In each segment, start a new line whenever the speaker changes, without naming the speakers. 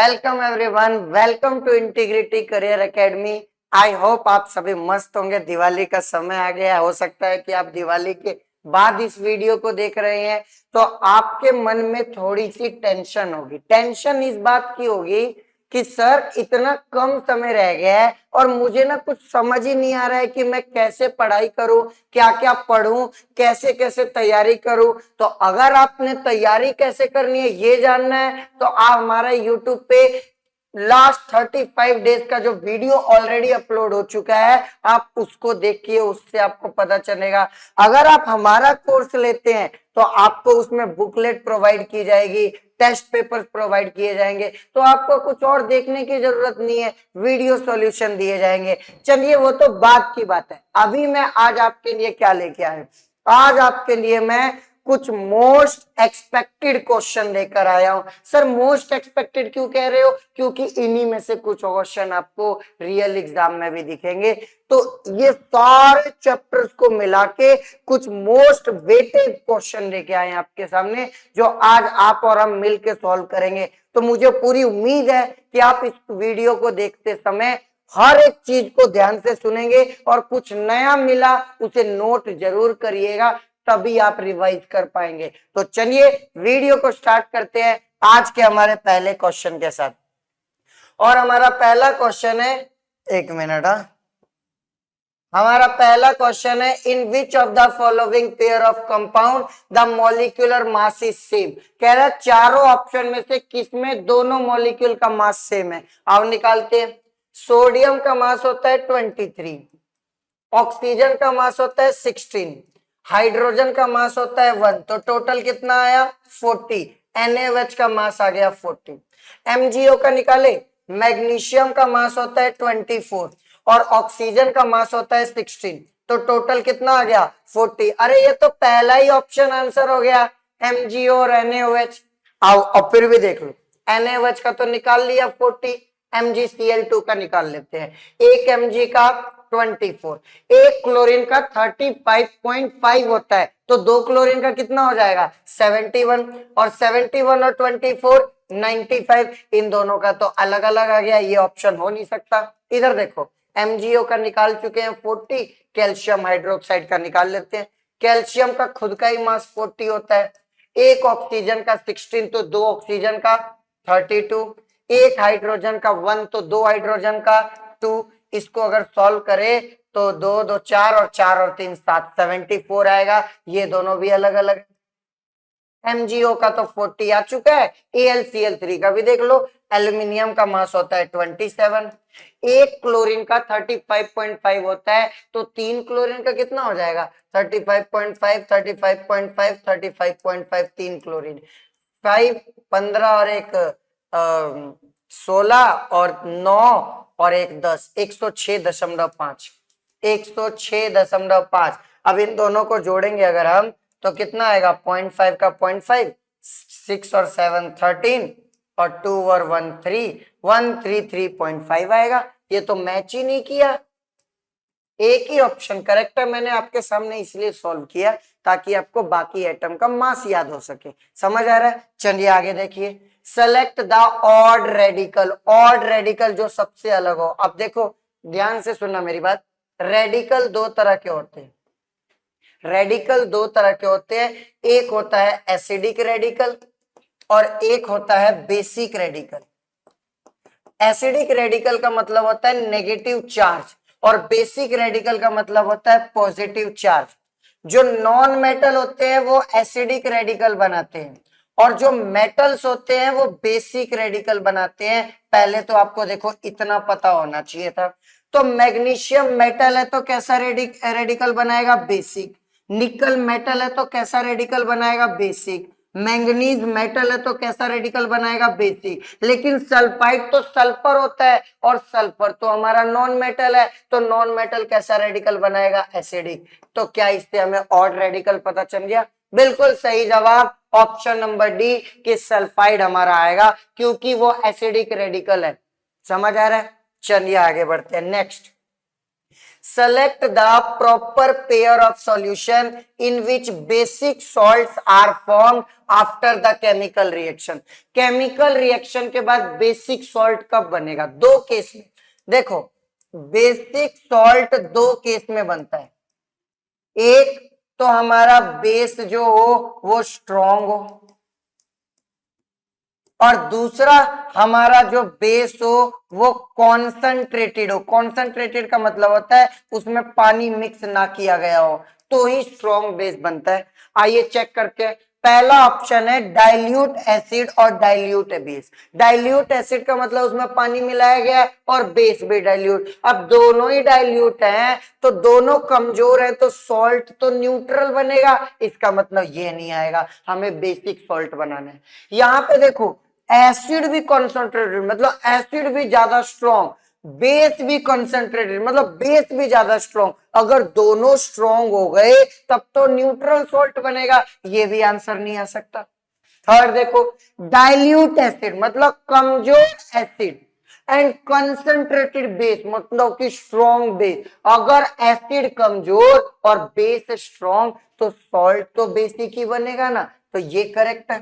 Welcome everyone, welcome to integrity career academy. I hope आप सभी मस्त होंगे। दिवाली का समय आ गया, हो सकता है कि आप दिवाली के बाद इस वीडियो को देख रहे हैं तो आपके मन में थोड़ी सी टेंशन होगी। टेंशन इस बात की होगी कि सर इतना कम समय रह गया है और मुझे ना कुछ समझ ही नहीं आ रहा है कि मैं कैसे पढ़ाई करूं, क्या क्या पढूं, कैसे कैसे तैयारी करूं। तो अगर आपने तैयारी कैसे करनी है ये जानना है तो आप हमारा यूट्यूब पे लास्ट 35 डेज का जो वीडियो ऑलरेडी अपलोड हो चुका है आप उसको देखिए, उससे आपको पता चलेगा। अगर आप हमारा कोर्स लेते हैं तो आपको उसमें बुकलेट प्रोवाइड की जाएगी, टेस्ट पेपर्स प्रोवाइड किए जाएंगे, तो आपको कुछ और देखने की जरूरत नहीं है, वीडियो सॉल्यूशन दिए जाएंगे। चलिए वो तो बात की बात है। अभी मैं आज आपके लिए क्या लेके आया हूं? आज आपके लिए मैं कुछ मोस्ट एक्सपेक्टेड क्वेश्चन लेकर आया हूं। सर मोस्ट एक्सपेक्टेड क्यों कह रहे हो? क्योंकि इन्हीं में से कुछ क्वेश्चन आपको रियल एग्जाम में भी दिखेंगे। तो ये सारे चैप्टर्स को मिला के कुछ मोस्ट वेटेड क्वेश्चन लेके आए हैं आपके सामने, जो आज आप और हम मिलकर सॉल्व करेंगे। तो मुझे पूरी उम्मीद है कि आप इस वीडियो को देखते समय हर एक चीज को ध्यान से सुनेंगे और कुछ नया मिला उसे नोट जरूर करिएगा, तभी आप रिवाइज कर पाएंगे। तो चलिए वीडियो को स्टार्ट करते हैं आज के हमारे पहले क्वेश्चन के साथ। और हमारा पहला क्वेश्चन है, एक मिनट, हमारा पहला क्वेश्चन है, in which of the following pair of compound the molecular mass is same. कह रहा है चारों ऑप्शन में से किसमें दोनों मॉलिक्यूल का मास सेम है। आओ निकालते हैं। सोडियम का मास होता है 23, ऑक्सीजन का मास होता है 16, हाइड्रोजन का मास होता है 1, तो टोटल कितना आया 40। NaOH का मास आ गया 40। MgO का निकाले, मैग्नीशियम का मास होता है 24 और ऑक्सीजन का मास होता है 16, तो टोटल कितना आ गया 40। अरे ये तो पहला ही ऑप्शन आंसर हो गया, MgO और NaOH। आओ और फिर भी देख लो, NaOH का तो निकाल लिया 40, MgCl2 का निकाल लेते हैं। एक Mg का 24, एक क्लोरीन का 35.5 होता है, तो दो क्लोरीन का कितना हो जाएगा 71, और 71 और 24 95, इन दोनों का तो अलग अलग आ गया, ये ऑप्शन हो नहीं सकता। इधर देखो, MgO का निकाल चुके हैं 40, कैल्शियम हाइड्रोक्साइड का निकाल लेते हैं। कैल्शियम का खुद का ही मास 40 होता है, एक ऑक्सीजन का 16, तो दो ऑक्सीजन का 32, एक हाइड्रोजन का 1, तो दो हाइड्रोजन का 2। इसको अगर सॉल्व करें तो 2 2 4 और 4 और 3 7, 74 आएगा। ये दोनों भी अलग अलग। MgO का तो 40 आ चुका है, AlCl3 का भी देख लो। एल्यूमिनियम का मास होता है 27, एक क्लोरीन का 35.5 होता है, तो तीन क्लोरीन का कितना हो जाएगा 35.5, 35.5, 35.5, तीन क्लोरीन 5, 15 और एक 16 और 9 और एक 10, 106.5, 106.5। अब इन दोनों को जोड़ेंगे अगर हम तो कितना आएगा 0.5 का 0.5, 6 और 7 13 और 2 और 1 3, 133.5 आएगा। ये तो मैच ही नहीं किया, एक ही ऑप्शन करेक्ट है। मैंने आपके सामने इसलिए सॉल्व किया ताकि आपको बाकी एटम का मास याद हो सके। समझ आ रहा है? चलिए आगे देखिए, select the odd radical. Odd radical जो सबसे अलग हो। अब देखो ध्यान से सुनना मेरी बात, रेडिकल दो तरह के होते हैं। रेडिकल दो तरह के होते हैं, एक होता है एसिडिक रेडिकल और एक होता है बेसिक रेडिकल। एसिडिक रेडिकल का मतलब होता है नेगेटिव चार्ज और बेसिक रेडिकल का मतलब होता है पॉजिटिव चार्ज। जो नॉन मेटल होते हैं वो एसिडिक रेडिकल बनाते हैं और जो मेटल्स होते हैं वो बेसिक रेडिकल बनाते हैं। पहले तो आपको देखो इतना पता होना चाहिए था। तो मैग्नीशियम मेटल है तो कैसा रेडिकल बनाएगा बेसिक, निकल मेटल है तो कैसा रेडिकल बनाएगा बेसिक, मैंगनीज मेटल है तो कैसा रेडिकल बनाएगा बेसिक। लेकिन सल्फाइड तो सल्फर होता है और सल्फर तो हमारा नॉन मेटल है, तो नॉन मेटल कैसा रेडिकल बनाएगा एसिडिक। तो क्या इससे हमें ऑड रेडिकल पता चल गया? बिल्कुल सही जवाब ऑप्शन नंबर डी कि सल्फाइड हमारा आएगा क्योंकि वो एसिडिक रेडिकल है। समझ आ रहा है? चलिए आगे बढ़ते हैं। Next, select the proper pair of solution in which basic salts are formed after the chemical reaction. chemical reaction के बाद basic salt कब बनेगा? दो केस में देखो, बेसिक सॉल्ट दो केस में बनता है। एक तो हमारा बेस जो हो वो स्ट्रॉन्ग हो, और दूसरा हमारा जो बेस हो वो कॉन्संट्रेटेड हो। कॉन्संट्रेटेड का मतलब होता है उसमें पानी मिक्स ना किया गया हो, तो ही स्ट्रॉन्ग बेस बनता है। आइए चेक करके, पहला ऑप्शन है डाइल्यूट एसिड और डाइल्यूट बेस। डाइल्यूट एसिड का मतलब उसमें पानी मिलाया गया है और बेस भी डाइल्यूट। अब दोनों ही डाइल्यूट हैं तो दोनों कमजोर हैं, तो सॉल्ट तो न्यूट्रल बनेगा, इसका मतलब ये नहीं आएगा, हमें बेसिक सॉल्ट बनाना है। यहां पे देखो, एसिड भी कॉन्सेंट्रेटेड मतलब एसिड भी ज्यादा स्ट्रॉन्ग, बेस भी कॉन्सेंट्रेटेड मतलब बेस भी ज्यादा स्ट्रॉन्ग। अगर दोनों स्ट्रॉन्ग हो गए तब तो न्यूट्रल सॉल्ट बनेगा, ये भी आंसर नहीं आ सकता। थर्ड देखो, डाइल्यूट एसिड मतलब कमजोर एसिड एंड कंसंट्रेटेड बेस मतलब कि स्ट्रॉन्ग बेस। अगर एसिड कमजोर और बेस स्ट्रॉन्ग तो सॉल्ट तो बेसिक ही बनेगा ना, तो ये करेक्ट है।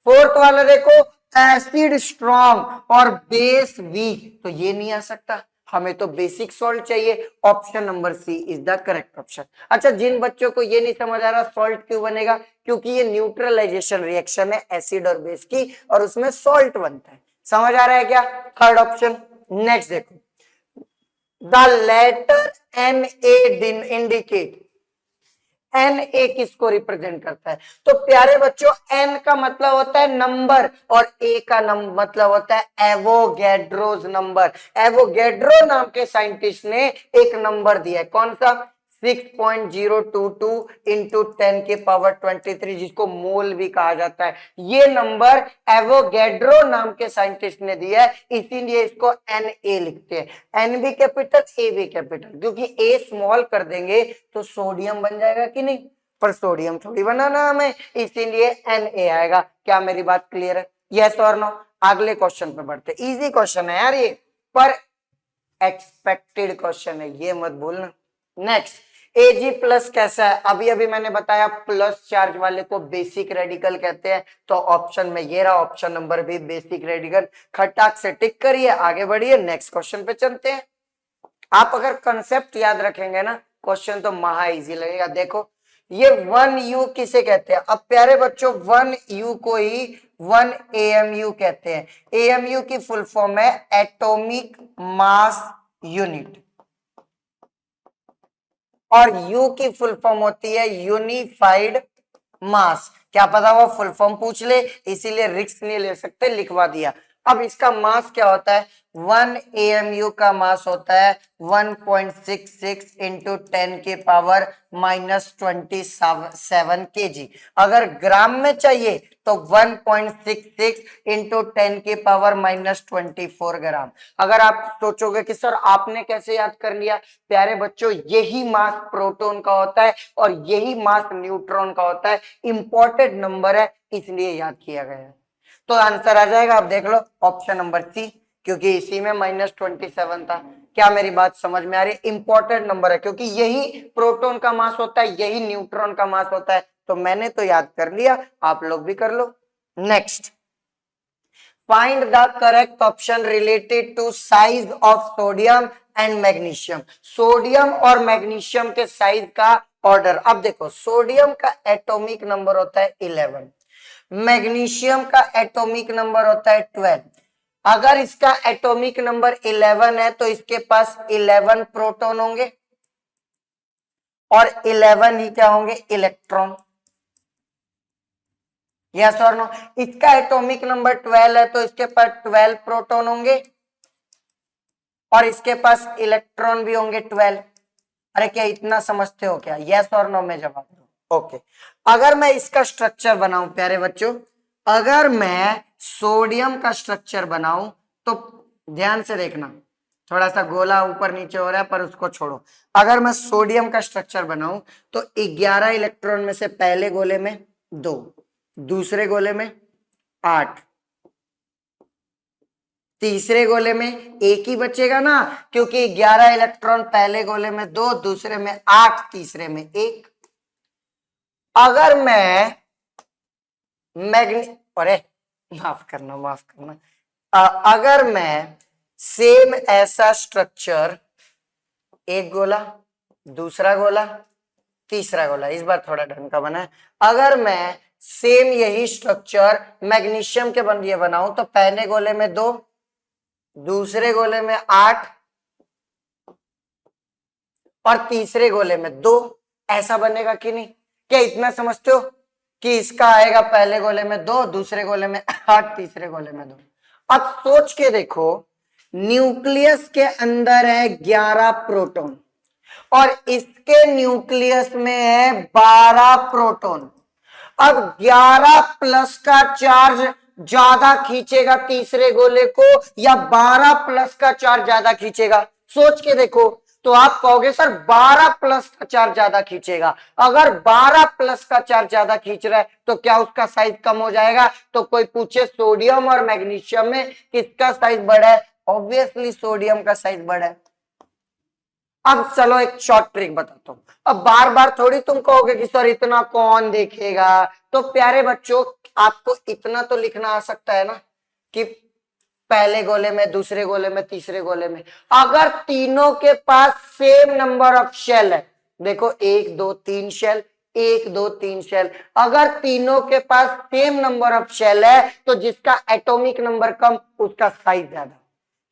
फोर्थ वाला देखो, एसिड स्ट्रॉन्ग और बेस वीक, तो ये नहीं आ सकता, हमें तो बेसिक सॉल्ट चाहिए। Option number C is the correct option. अच्छा, जिन बच्चों को ये नहीं समझ आ रहा सॉल्ट क्यों बनेगा, क्योंकि ये न्यूट्रलाइजेशन रिएक्शन है एसिड और बेस की, और उसमें सॉल्ट बनता है। समझ आ रहा है क्या? Third option. नेक्स्ट देखो, the letter N A indicate, N A किसको रिप्रेजेंट करता है? तो प्यारे बच्चों, एन का मतलब होता है नंबर और ए का मतलब होता है एवोगैड्रोस नंबर। एवोगैड्रो नाम के साइंटिस्ट ने एक नंबर दिया है, कौन सा? 6.022 इंटू 10 के पावर 23, जिसको मोल भी कहा जाता है। ये नंबर एवोगैड्रो नाम के साइंटिस्ट ने दिया है, इसीलिए इसको एन ए लिखते हैं। एन भी कैपिटल, ए भी कैपिटल, क्योंकि ए स्मॉल कर देंगे तो सोडियम बन जाएगा कि नहीं, पर सोडियम थोड़ी बनाना हमें, इसीलिए एन ए आएगा। क्या मेरी बात क्लियर है? यस और नो? अगले क्वेश्चन पे बढ़ते। इजी क्वेश्चन है यार ये, पर एक्सपेक्टेड क्वेश्चन है, ये मत भूलना। नेक्स्ट, Ag प्लस कैसा है? अभी अभी मैंने बताया प्लस चार्ज वाले को बेसिक रेडिकल कहते हैं, तो ऑप्शन में ये रहा, option number B basic radical. खटाक से टिक करिए, आगे बढ़िए, नेक्स्ट क्वेश्चन पे चलते हैं। आप अगर कंसेप्ट याद रखेंगे ना, क्वेश्चन तो महा इजी लगेगा। देखो, ये 1U किसे कहते हैं? अब प्यारे बच्चों, 1U को ही 1 AMU कहते हैं। AMU की फुल फॉर्म है एटॉमिक मास यूनिट, और U की फुल फॉर्म होती है यूनिफाइड मास। क्या पता वो फुल फॉर्म पूछ ले, इसीलिए रिस्क नहीं ले सकते, लिखवा दिया। अब इसका मास क्या होता है? 1 AMU का मास होता है 1.66 इंटू 10 के पावर -27 kg। अगर ग्राम में चाहिए तो 1.66 इंटू 10 के पावर -24 ग्राम। अगर आप सोचोगे कि सर आपने कैसे याद कर लिया, प्यारे बच्चों यही मास प्रोटॉन का होता है और यही मास न्यूट्रॉन का होता है, इंपॉर्टेंट नंबर है इसलिए याद किया गया है। तो आंसर आ जाएगा, आप देख लो ऑप्शन नंबर सी, क्योंकि इसी में -27 था। क्या मेरी बात समझ में आ रही है? इंपॉर्टेंट नंबर है, क्योंकि यही प्रोटॉन का मास होता है, यही न्यूट्रॉन का मास होता है, तो मैंने तो याद कर लिया, आप लोग भी कर लो। Next, find the correct option related to size of sodium and magnesium. Sodium और मैग्नीशियम के साइज का ऑर्डर। अब देखो, सोडियम का एटॉमिक नंबर होता है 11, मैग्नीशियम का एटॉमिक नंबर होता है 12। अगर इसका एटॉमिक नंबर 11 है तो इसके पास 11 प्रोटॉन होंगे और 11 ही क्या होंगे? इलेक्ट्रॉन। यस और नो? इसका एटॉमिक नंबर 12 है तो इसके पास 12 प्रोटॉन होंगे और इसके पास इलेक्ट्रॉन भी होंगे 12। अरे क्या इतना समझते हो क्या? यस और नो में जवाब दो। ओके, अगर मैं इसका स्ट्रक्चर बनाऊं प्यारे बच्चों, अगर मैं सोडियम का स्ट्रक्चर बनाऊं तो ध्यान से देखना, थोड़ा सा गोला ऊपर नीचे हो रहा है पर उसको छोड़ो। अगर मैं सोडियम का स्ट्रक्चर बनाऊं तो 11 इलेक्ट्रॉन में से पहले गोले में 2, दूसरे गोले में 8, तीसरे गोले में एक ही बचेगा ना, क्योंकि 11 इलेक्ट्रॉन पहले गोले में, 2 दूसरे में, 8 तीसरे में, 1। अगर मैं मैग्नी अरे माफ करना अगर मैं सेम ऐसा स्ट्रक्चर, एक गोला, दूसरा गोला, तीसरा गोला, इस बार थोड़ा ढंग का बना है। अगर मैं सेम यही स्ट्रक्चर मैग्नीशियम के लिए बनाऊं तो पहले गोले में 2, दूसरे गोले में 8 और तीसरे गोले में 2, ऐसा बनेगा कि नहीं? क्या इतना समझते हो कि इसका आएगा पहले गोले में 2, दूसरे गोले में 8, तीसरे गोले में 2। अब सोच के देखो, न्यूक्लियस के अंदर है 11 प्रोटॉन और इसके न्यूक्लियस में है 12 प्रोटॉन। अब 11 प्लस का चार्ज ज्यादा खींचेगा तीसरे गोले को या 12 प्लस का चार्ज ज्यादा खींचेगा? सोच के देखो। तो आप कहोगे सर 12 प्लस का चार्ज ज्यादा खींचेगा। अगर 12 प्लस का चार्ज ज्यादा खींच रहा है तो क्या उसका साइज कम हो जाएगा? तो कोई पूछे सोडियम और मैग्नीशियम में किसका साइज बड़ा है? ऑब्वियसली सोडियम का साइज बड़ा है। अब चलो एक शॉर्ट ट्रिक बताता हूं। अब बार बार थोड़ी तुम कहोगे कि सर इतना कौन देखेगा। तो प्यारे बच्चों, आपको इतना तो लिखना आ सकता है ना कि पहले गोले में, दूसरे गोले में, तीसरे गोले में अगर तीनों के पास सेम नंबर ऑफ शेल है, देखो 1 2 3 शेल, 1 2 3 शेल, अगर तीनों के पास सेम नंबर ऑफ शेल है तो जिसका एटॉमिक नंबर कम उसका साइज ज्यादा।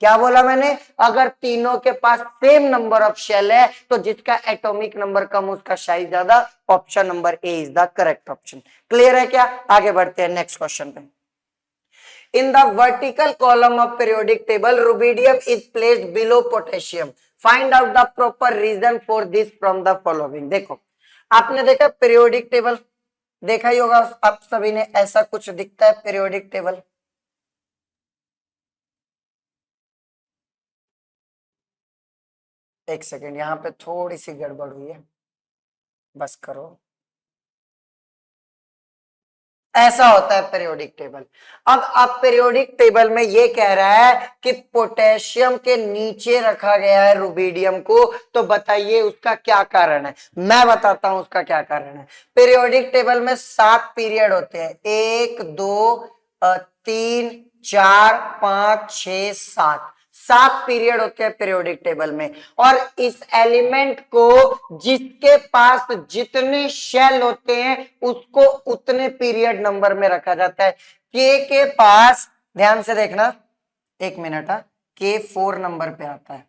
क्या बोला मैंने? अगर तीनों के पास सेम नंबर ऑफ शेल है तो जिसका एटॉमिक नंबर कम उसका साइज ज्यादा। Option number A is the correct option. Clear है क्या? आगे बढ़ते हैं नेक्स्ट क्वेश्चन पे। In the vertical column of periodic table, rubidium is placed below potassium. Find out the proper reason for this from the following. देखो, आपने देखा periodic table, देखा ही होगा आप सभी ने, ऐसा कुछ दिखता है पीरियोडिक टेबल। एक सेकेंड, यहाँ पे थोड़ी सी गड़बड़ हुई है, बस करो। ऐसा होता है पीरियोडिक टेबल। अब आप पीरियोडिक टेबल में ये कह रहा है कि पोटेशियम के नीचे रखा गया है रुबिडियम को, तो बताइए उसका क्या कारण है? मैं बताता हूं उसका क्या कारण है। पीरियोडिक टेबल में 7 पीरियड होते हैं, 1 2 3 4 5 6 7, 7 पीरियड होते हैं पीरियोडिक टेबल में। और इस एलिमेंट को जिसके पास जितने शेल होते हैं उसको उतने पीरियड नंबर में रखा जाता है। के पास, ध्यान से देखना, एक मिनट, के 4 नंबर पे आता है।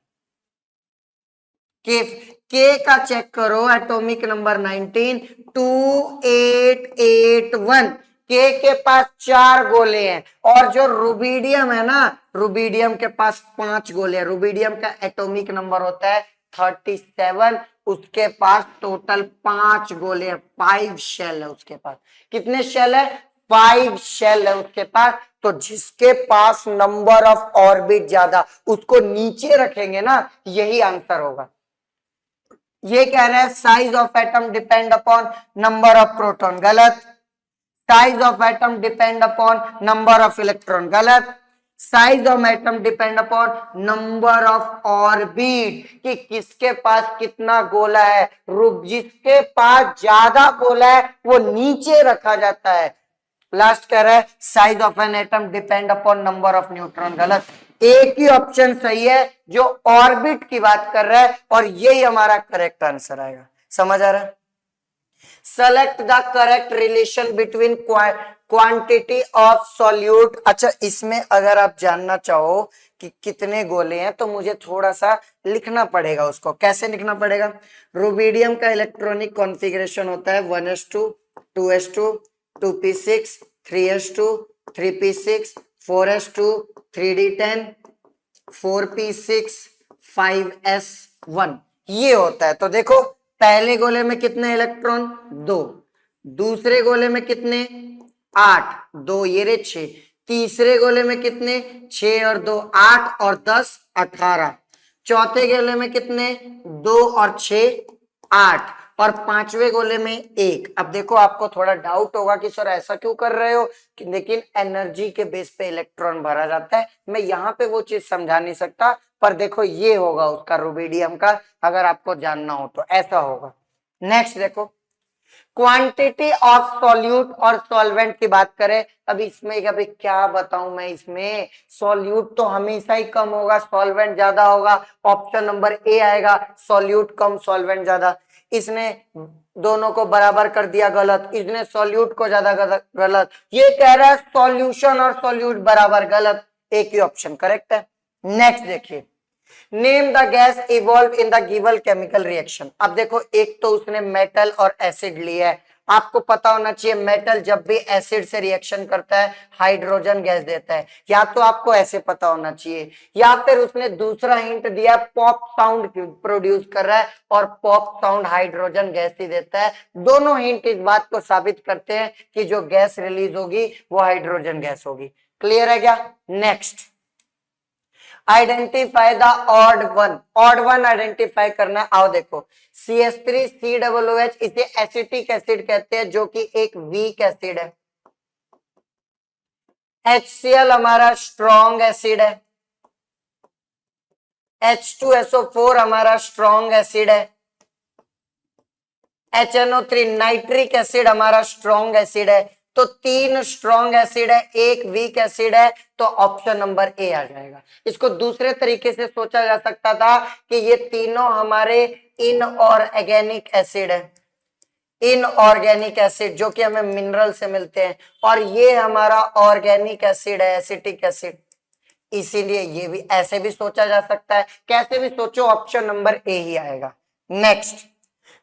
के का चेक करो, एटॉमिक नंबर 19, 2 8 8 1। के पास 4 गोले हैं और जो रुबिडियम है ना, रुबिडियम के पास 5 गोले हैं। रुबिडियम का एटॉमिक नंबर होता है 37, उसके पास टोटल 5 गोले हैं, 5 शेल है उसके पास। कितने शेल है? 5 शेल है उसके पास। तो जिसके पास नंबर ऑफ ऑर्बिट ज्यादा उसको नीचे रखेंगे ना, यही आंसर होगा। ये कह रहे हैं size of atom depend upon number of proton, गलत। Size of atom depend upon number of electron, गलत। Size of atom depend upon number of orbit, कि किसके पास कितना गोला है। जिसके पास ज्यादा गोला है वो नीचे रखा जाता है। लास्ट कह रहा है size of an atom depend upon number of neutron, गलत। एक ही ऑप्शन सही है जो ऑर्बिट की बात कर रहा है और यही हमारा करेक्ट आंसर आएगा। समझ आ रहा है? Select the correct relation between quantity of solute. अच्छा, इसमें अगर आप जानना चाहो कि कितने गोले हैं तो मुझे थोड़ा सा लिखना पड़ेगा। उसको कैसे लिखना पड़ेगा? रुबिडियम का इलेक्ट्रॉनिक कॉन्फ़िगरेशन होता है 1s2 2s2 2p6 3s2 3p6 4s2 3d10 4p6 5s1, ये होता है। तो देखो, पहले गोले में कितने इलेक्ट्रॉन? 2, दूसरे गोले में कितने? 8, 2 ये रे 6, तीसरे गोले में कितने? 6 और 2 8 और 10 18, चौथे गोले में कितने? 2 और 6 8, और पांचवे गोले में एक। अब देखो आपको थोड़ा डाउट होगा कि सर ऐसा क्यों कर रहे हो, लेकिन एनर्जी के बेस पे इलेक्ट्रॉन भरा जाता है, मैं यहाँ पे वो चीज समझा नहीं सकता, पर देखो ये होगा उसका रुबिडियम का, अगर आपको जानना हो तो ऐसा होगा। नेक्स्ट देखो, क्वांटिटी ऑफ सॉल्यूट और सॉल्वेंट की बात करें, अब इसमें अभी क्या बताऊं मैं, इसमें सॉल्यूट तो हमेशा ही कम होगा, सॉल्वेंट ज्यादा होगा, ऑप्शन नंबर ए आएगा, सॉल्यूट कम सॉल्वेंट ज्यादा। इसने दोनों को बराबर कर दिया, गलत, इसने सॉल्यूट को ज्यादा गलत, ये कह रहा है सॉल्यूशन और सॉल्यूट बराबर, गलत, एक ही ऑप्शन करेक्ट है। नेक्स्ट देखिए, name the gas evolve in the given chemical reaction. अब देखो एक तो उसने मेटल और एसिड लिया है, आपको पता होना चाहिए मेटल जब भी एसिड से रिएक्शन करता है हाइड्रोजन गैस देता है, या तो आपको ऐसे पता होना चाहिए, या फिर उसने दूसरा हिंट दिया पॉप साउंड प्रोड्यूस कर रहा है और पॉप साउंड हाइड्रोजन गैस ही देता है। दोनों हिंट इस बात को साबित करते हैं कि जो गैस रिलीज होगी वो हाइड्रोजन गैस होगी। क्लियर है क्या? Next, identify the odd one, odd one identify करना है। आओ देखो, CH3COOH, इसे एसिटिक एसिड कहते हैं जो कि एक वीक एसिड है। HCl हमारा स्ट्रॉन्ग एसिड है, H2SO4 हमारा स्ट्रॉन्ग एसिड है, HNO3 नाइट्रिक एसिड हमारा स्ट्रॉन्ग एसिड है। तो तीन स्ट्रॉन्ग एसिड है, एक वीक एसिड है, तो ऑप्शन नंबर ए आ जाएगा। इसको दूसरे तरीके से सोचा जा सकता था कि ये तीनों हमारे इनऑर्गेनिक एसिड है, इनऑर्गेनिक एसिड जो कि हमें मिनरल से मिलते हैं, और ये हमारा ऑर्गेनिक एसिड है, एसिटिक एसिड, इसीलिए ये भी ऐसे भी सोचा जा सकता है। कैसे भी सोचो ऑप्शन नंबर ए ही आएगा। Next,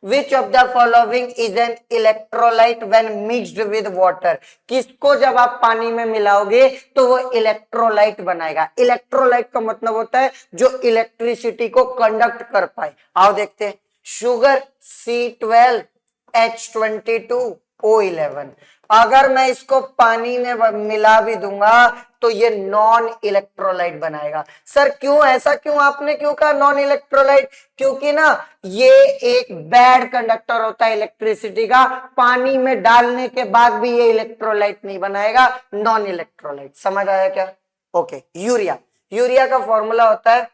Which of the following is an electrolyte when mixed with water? किसको जब आप पानी में मिलाओगे तो वो इलेक्ट्रोलाइट बनाएगा। इलेक्ट्रोलाइट का मतलब होता है जो इलेक्ट्रिसिटी को कंडक्ट कर पाए। आओ देखते हैं, शुगर C12H22O11, अगर मैं इसको पानी में मिला भी दूंगा तो ये नॉन इलेक्ट्रोलाइट बनाएगा। सर क्यों, ऐसा क्यों, आपने क्यों कहा नॉन इलेक्ट्रोलाइट? क्योंकि ना ये एक बैड कंडक्टर होता है इलेक्ट्रिसिटी का, पानी में डालने के बाद भी ये इलेक्ट्रोलाइट नहीं बनाएगा, नॉन इलेक्ट्रोलाइट। समझ आया क्या? ओके, यूरिया, यूरिया का फॉर्मूला होता है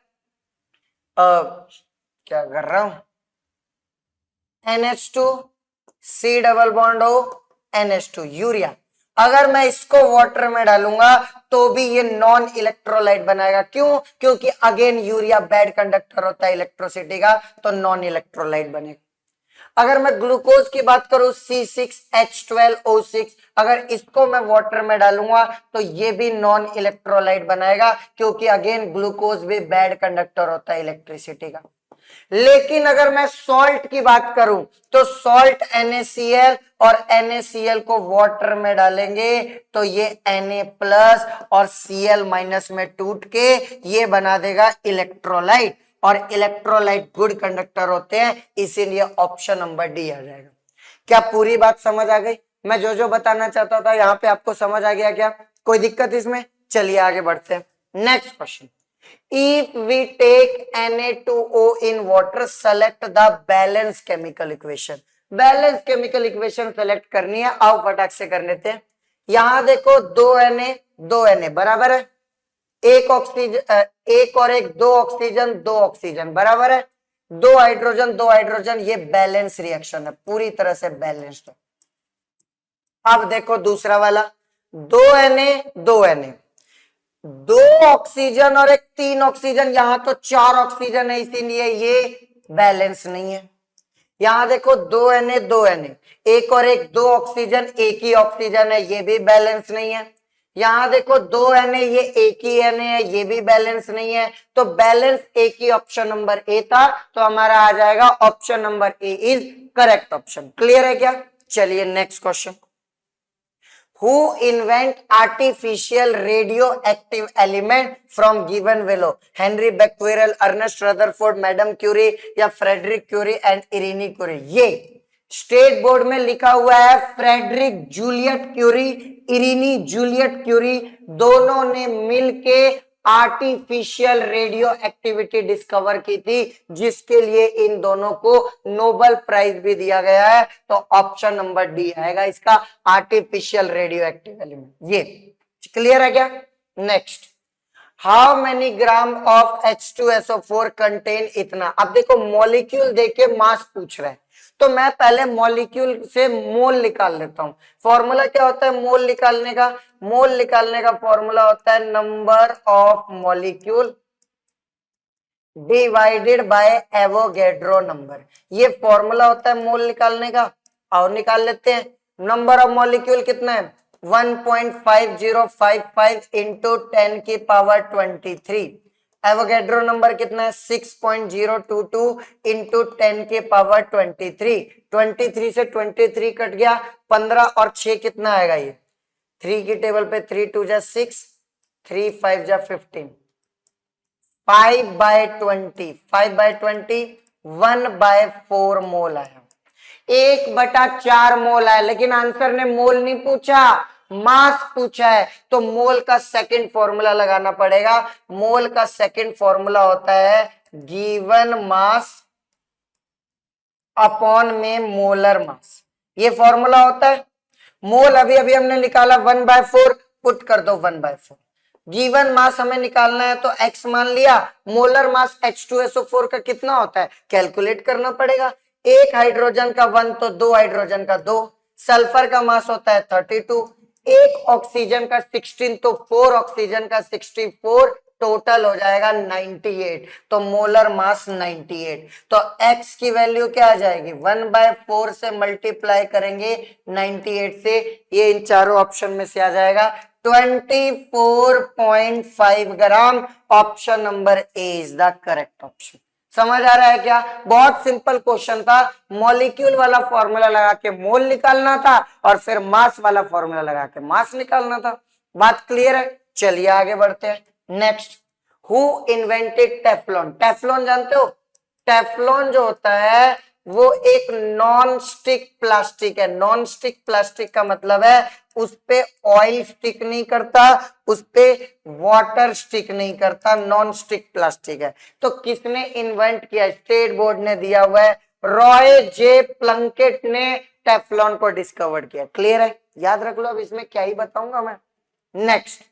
क्या कर रहा हूं, NH2 C double bond O NH2, urea. अगर मैं इसको वाटर में डालूंगा तो भी ये नॉन इलेक्ट्रोलाइट बनाएगा। क्यों? क्योंकि अगेन यूरिया बैड कंडक्टर होता है इलेक्ट्रिसिटी का, तो नॉन इलेक्ट्रोलाइट बनेगा। अगर मैं ग्लूकोज की बात करूं C6H12O6, अगर इसको मैं वाटर में डालूंगा तो ये भी नॉन इलेक्ट्रोलाइट बनाएगा, क्योंकि अगेन ग्लूकोज भी बैड कंडक्टर होता है इलेक्ट्रिसिटी का। लेकिन अगर मैं सॉल्ट की बात करूं तो सॉल्ट NaCl, और NaCl को वाटर में डालेंगे तो ये Na+ और Cl- में टूट के ये बना देगा इलेक्ट्रोलाइट, और इलेक्ट्रोलाइट गुड कंडक्टर होते हैं, इसीलिए ऑप्शन नंबर डी आ जाएगा। क्या पूरी बात समझ आ गई? मैं जो जो बताना चाहता था यहाँ पे आपको समझ आ गया क्या? कोई दिक्कत इसमें? चलिए आगे बढ़ते हैं। Next question, if we take Na2O in water, select the balance chemical equation। Balance chemical equation select करनी है, आओ फटाक से कर लेते हैं। यहां देखो 2Na बराबर है, एक ऑक्सीजन, एक और एक, दो ऑक्सीजन दो ऑक्सीजन बराबर है, दो हाइड्रोजन दो हाइड्रोजन, ये बैलेंस रिएक्शन है, पूरी तरह से बैलेंस्ड है। अब देखो दूसरा वाला, 2Na दो ऑक्सीजन और एक तीन ऑक्सीजन, यहां तो चार ऑक्सीजन है, इसीलिए ये बैलेंस नहीं है। यहां देखो 2Na एक और एक, दो ऑक्सीजन एक ही ऑक्सीजन है, ये भी बैलेंस नहीं है। यहां देखो 2Na, ये एक ही Na है, ये भी बैलेंस नहीं है। तो बैलेंस एक ही ऑप्शन नंबर ए था, तो हमारा आ जाएगा option number A is correct option. Clear है क्या? चलिए next question, Who invent artificial radioactive element from given below? Henry becquerel, Ernest Rutherford, madam Curie, या Frederick Curie and Irene Curie? ये स्टेट बोर्ड में लिखा हुआ है Frederick Joliot Curie, Irene Joliot Curie, दोनों ने मिलके आर्टिफिशियल रेडियो एक्टिविटी डिस्कवर की थी, जिसके लिए इन दोनों को नोबेल प्राइज भी दिया गया है। तो ऑप्शन नंबर डी आएगा इसका, आर्टिफिशियल रेडियो एक्टिव एलिमेंट। ये क्लियर है क्या? Next, how many gram of H2SO4 contain इतना। अब देखो मॉलिक्यूल देके मास पूछ रहा है, तो मैं पहले मॉलिक्यूल से मोल निकाल लेता हूं। फॉर्मूला क्या होता है मोल निकालने का? मोल निकालने का फॉर्मूला होता है number of molecule divided by Avogadro number. ये फॉर्मूला होता है मोल निकालने का। और निकाल लेते हैं। नंबर ऑफ मॉलिक्यूल कितना है? 1.5055 इंटू 10 की पावर 23। एवोगैड्रो नंबर कितना है? 6.022 इंटू 10 की पावर 23। 23 से 23 कट गया, 15 और 6 कितना आएगा? ये 3 की टेबल पे 3 2 जा 6, 3 5 जा 15, 5/20, 5/20 1/4 मोल आया। 1/4 मोल आया, लेकिन आंसर ने मोल नहीं पूछा, मास पूछा है। तो मोल का सेकंड फॉर्मूला लगाना पड़ेगा। मोल का सेकंड फॉर्मूला होता है गिवन मास अपॉन में मोलर मास। ये फॉर्मूला होता है। मोल अभी अभी हमने निकाला 1/4, पुट कर दो 1/4। गिवन मास हमें निकालना है तो x मान लिया। मोलर मास H2SO4 का कितना होता है कैलकुलेट करना पड़ेगा। एक हाइड्रोजन का 1 तो 2 हाइड्रोजन का 2। सल्फर का मास होता है 32। एक ऑक्सीजन का 16 तो 4 ऑक्सीजन का 64, टोटल हो जाएगा 98। तो मोलर मास 98। तो x की वैल्यू क्या आ जाएगी? 1/4 से मल्टीप्लाई करेंगे 98 से, ये इन चारों ऑप्शन में से आ जाएगा 24.5 gram. Option number A is the correct option. समझ आ रहा है क्या? बहुत सिंपल क्वेश्चन था। मॉलिक्यूल वाला फॉर्मूला लगा के मोल निकालना था और फिर मास वाला फॉर्मूला लगा के मास निकालना था। बात क्लियर है? चलिए आगे बढ़ते हैं। Next, who invented Teflon? Teflon जानते हो? टेफ्लॉन जो होता है वो एक नॉन स्टिक प्लास्टिक है। नॉन स्टिक प्लास्टिक का मतलब है उस पे ऑयल स्टिक नहीं करता, उस पे वाटर स्टिक नहीं करता, नॉन स्टिक प्लास्टिक है। तो किसने इन्वेंट किया? स्टेट बोर्ड ने दिया हुआ है, रॉय जे प्लंकेट ने टेफ्लॉन को डिस्कवर किया। क्लियर है? याद रख लो, अब इसमें क्या ही बताऊंगा मैं। Next,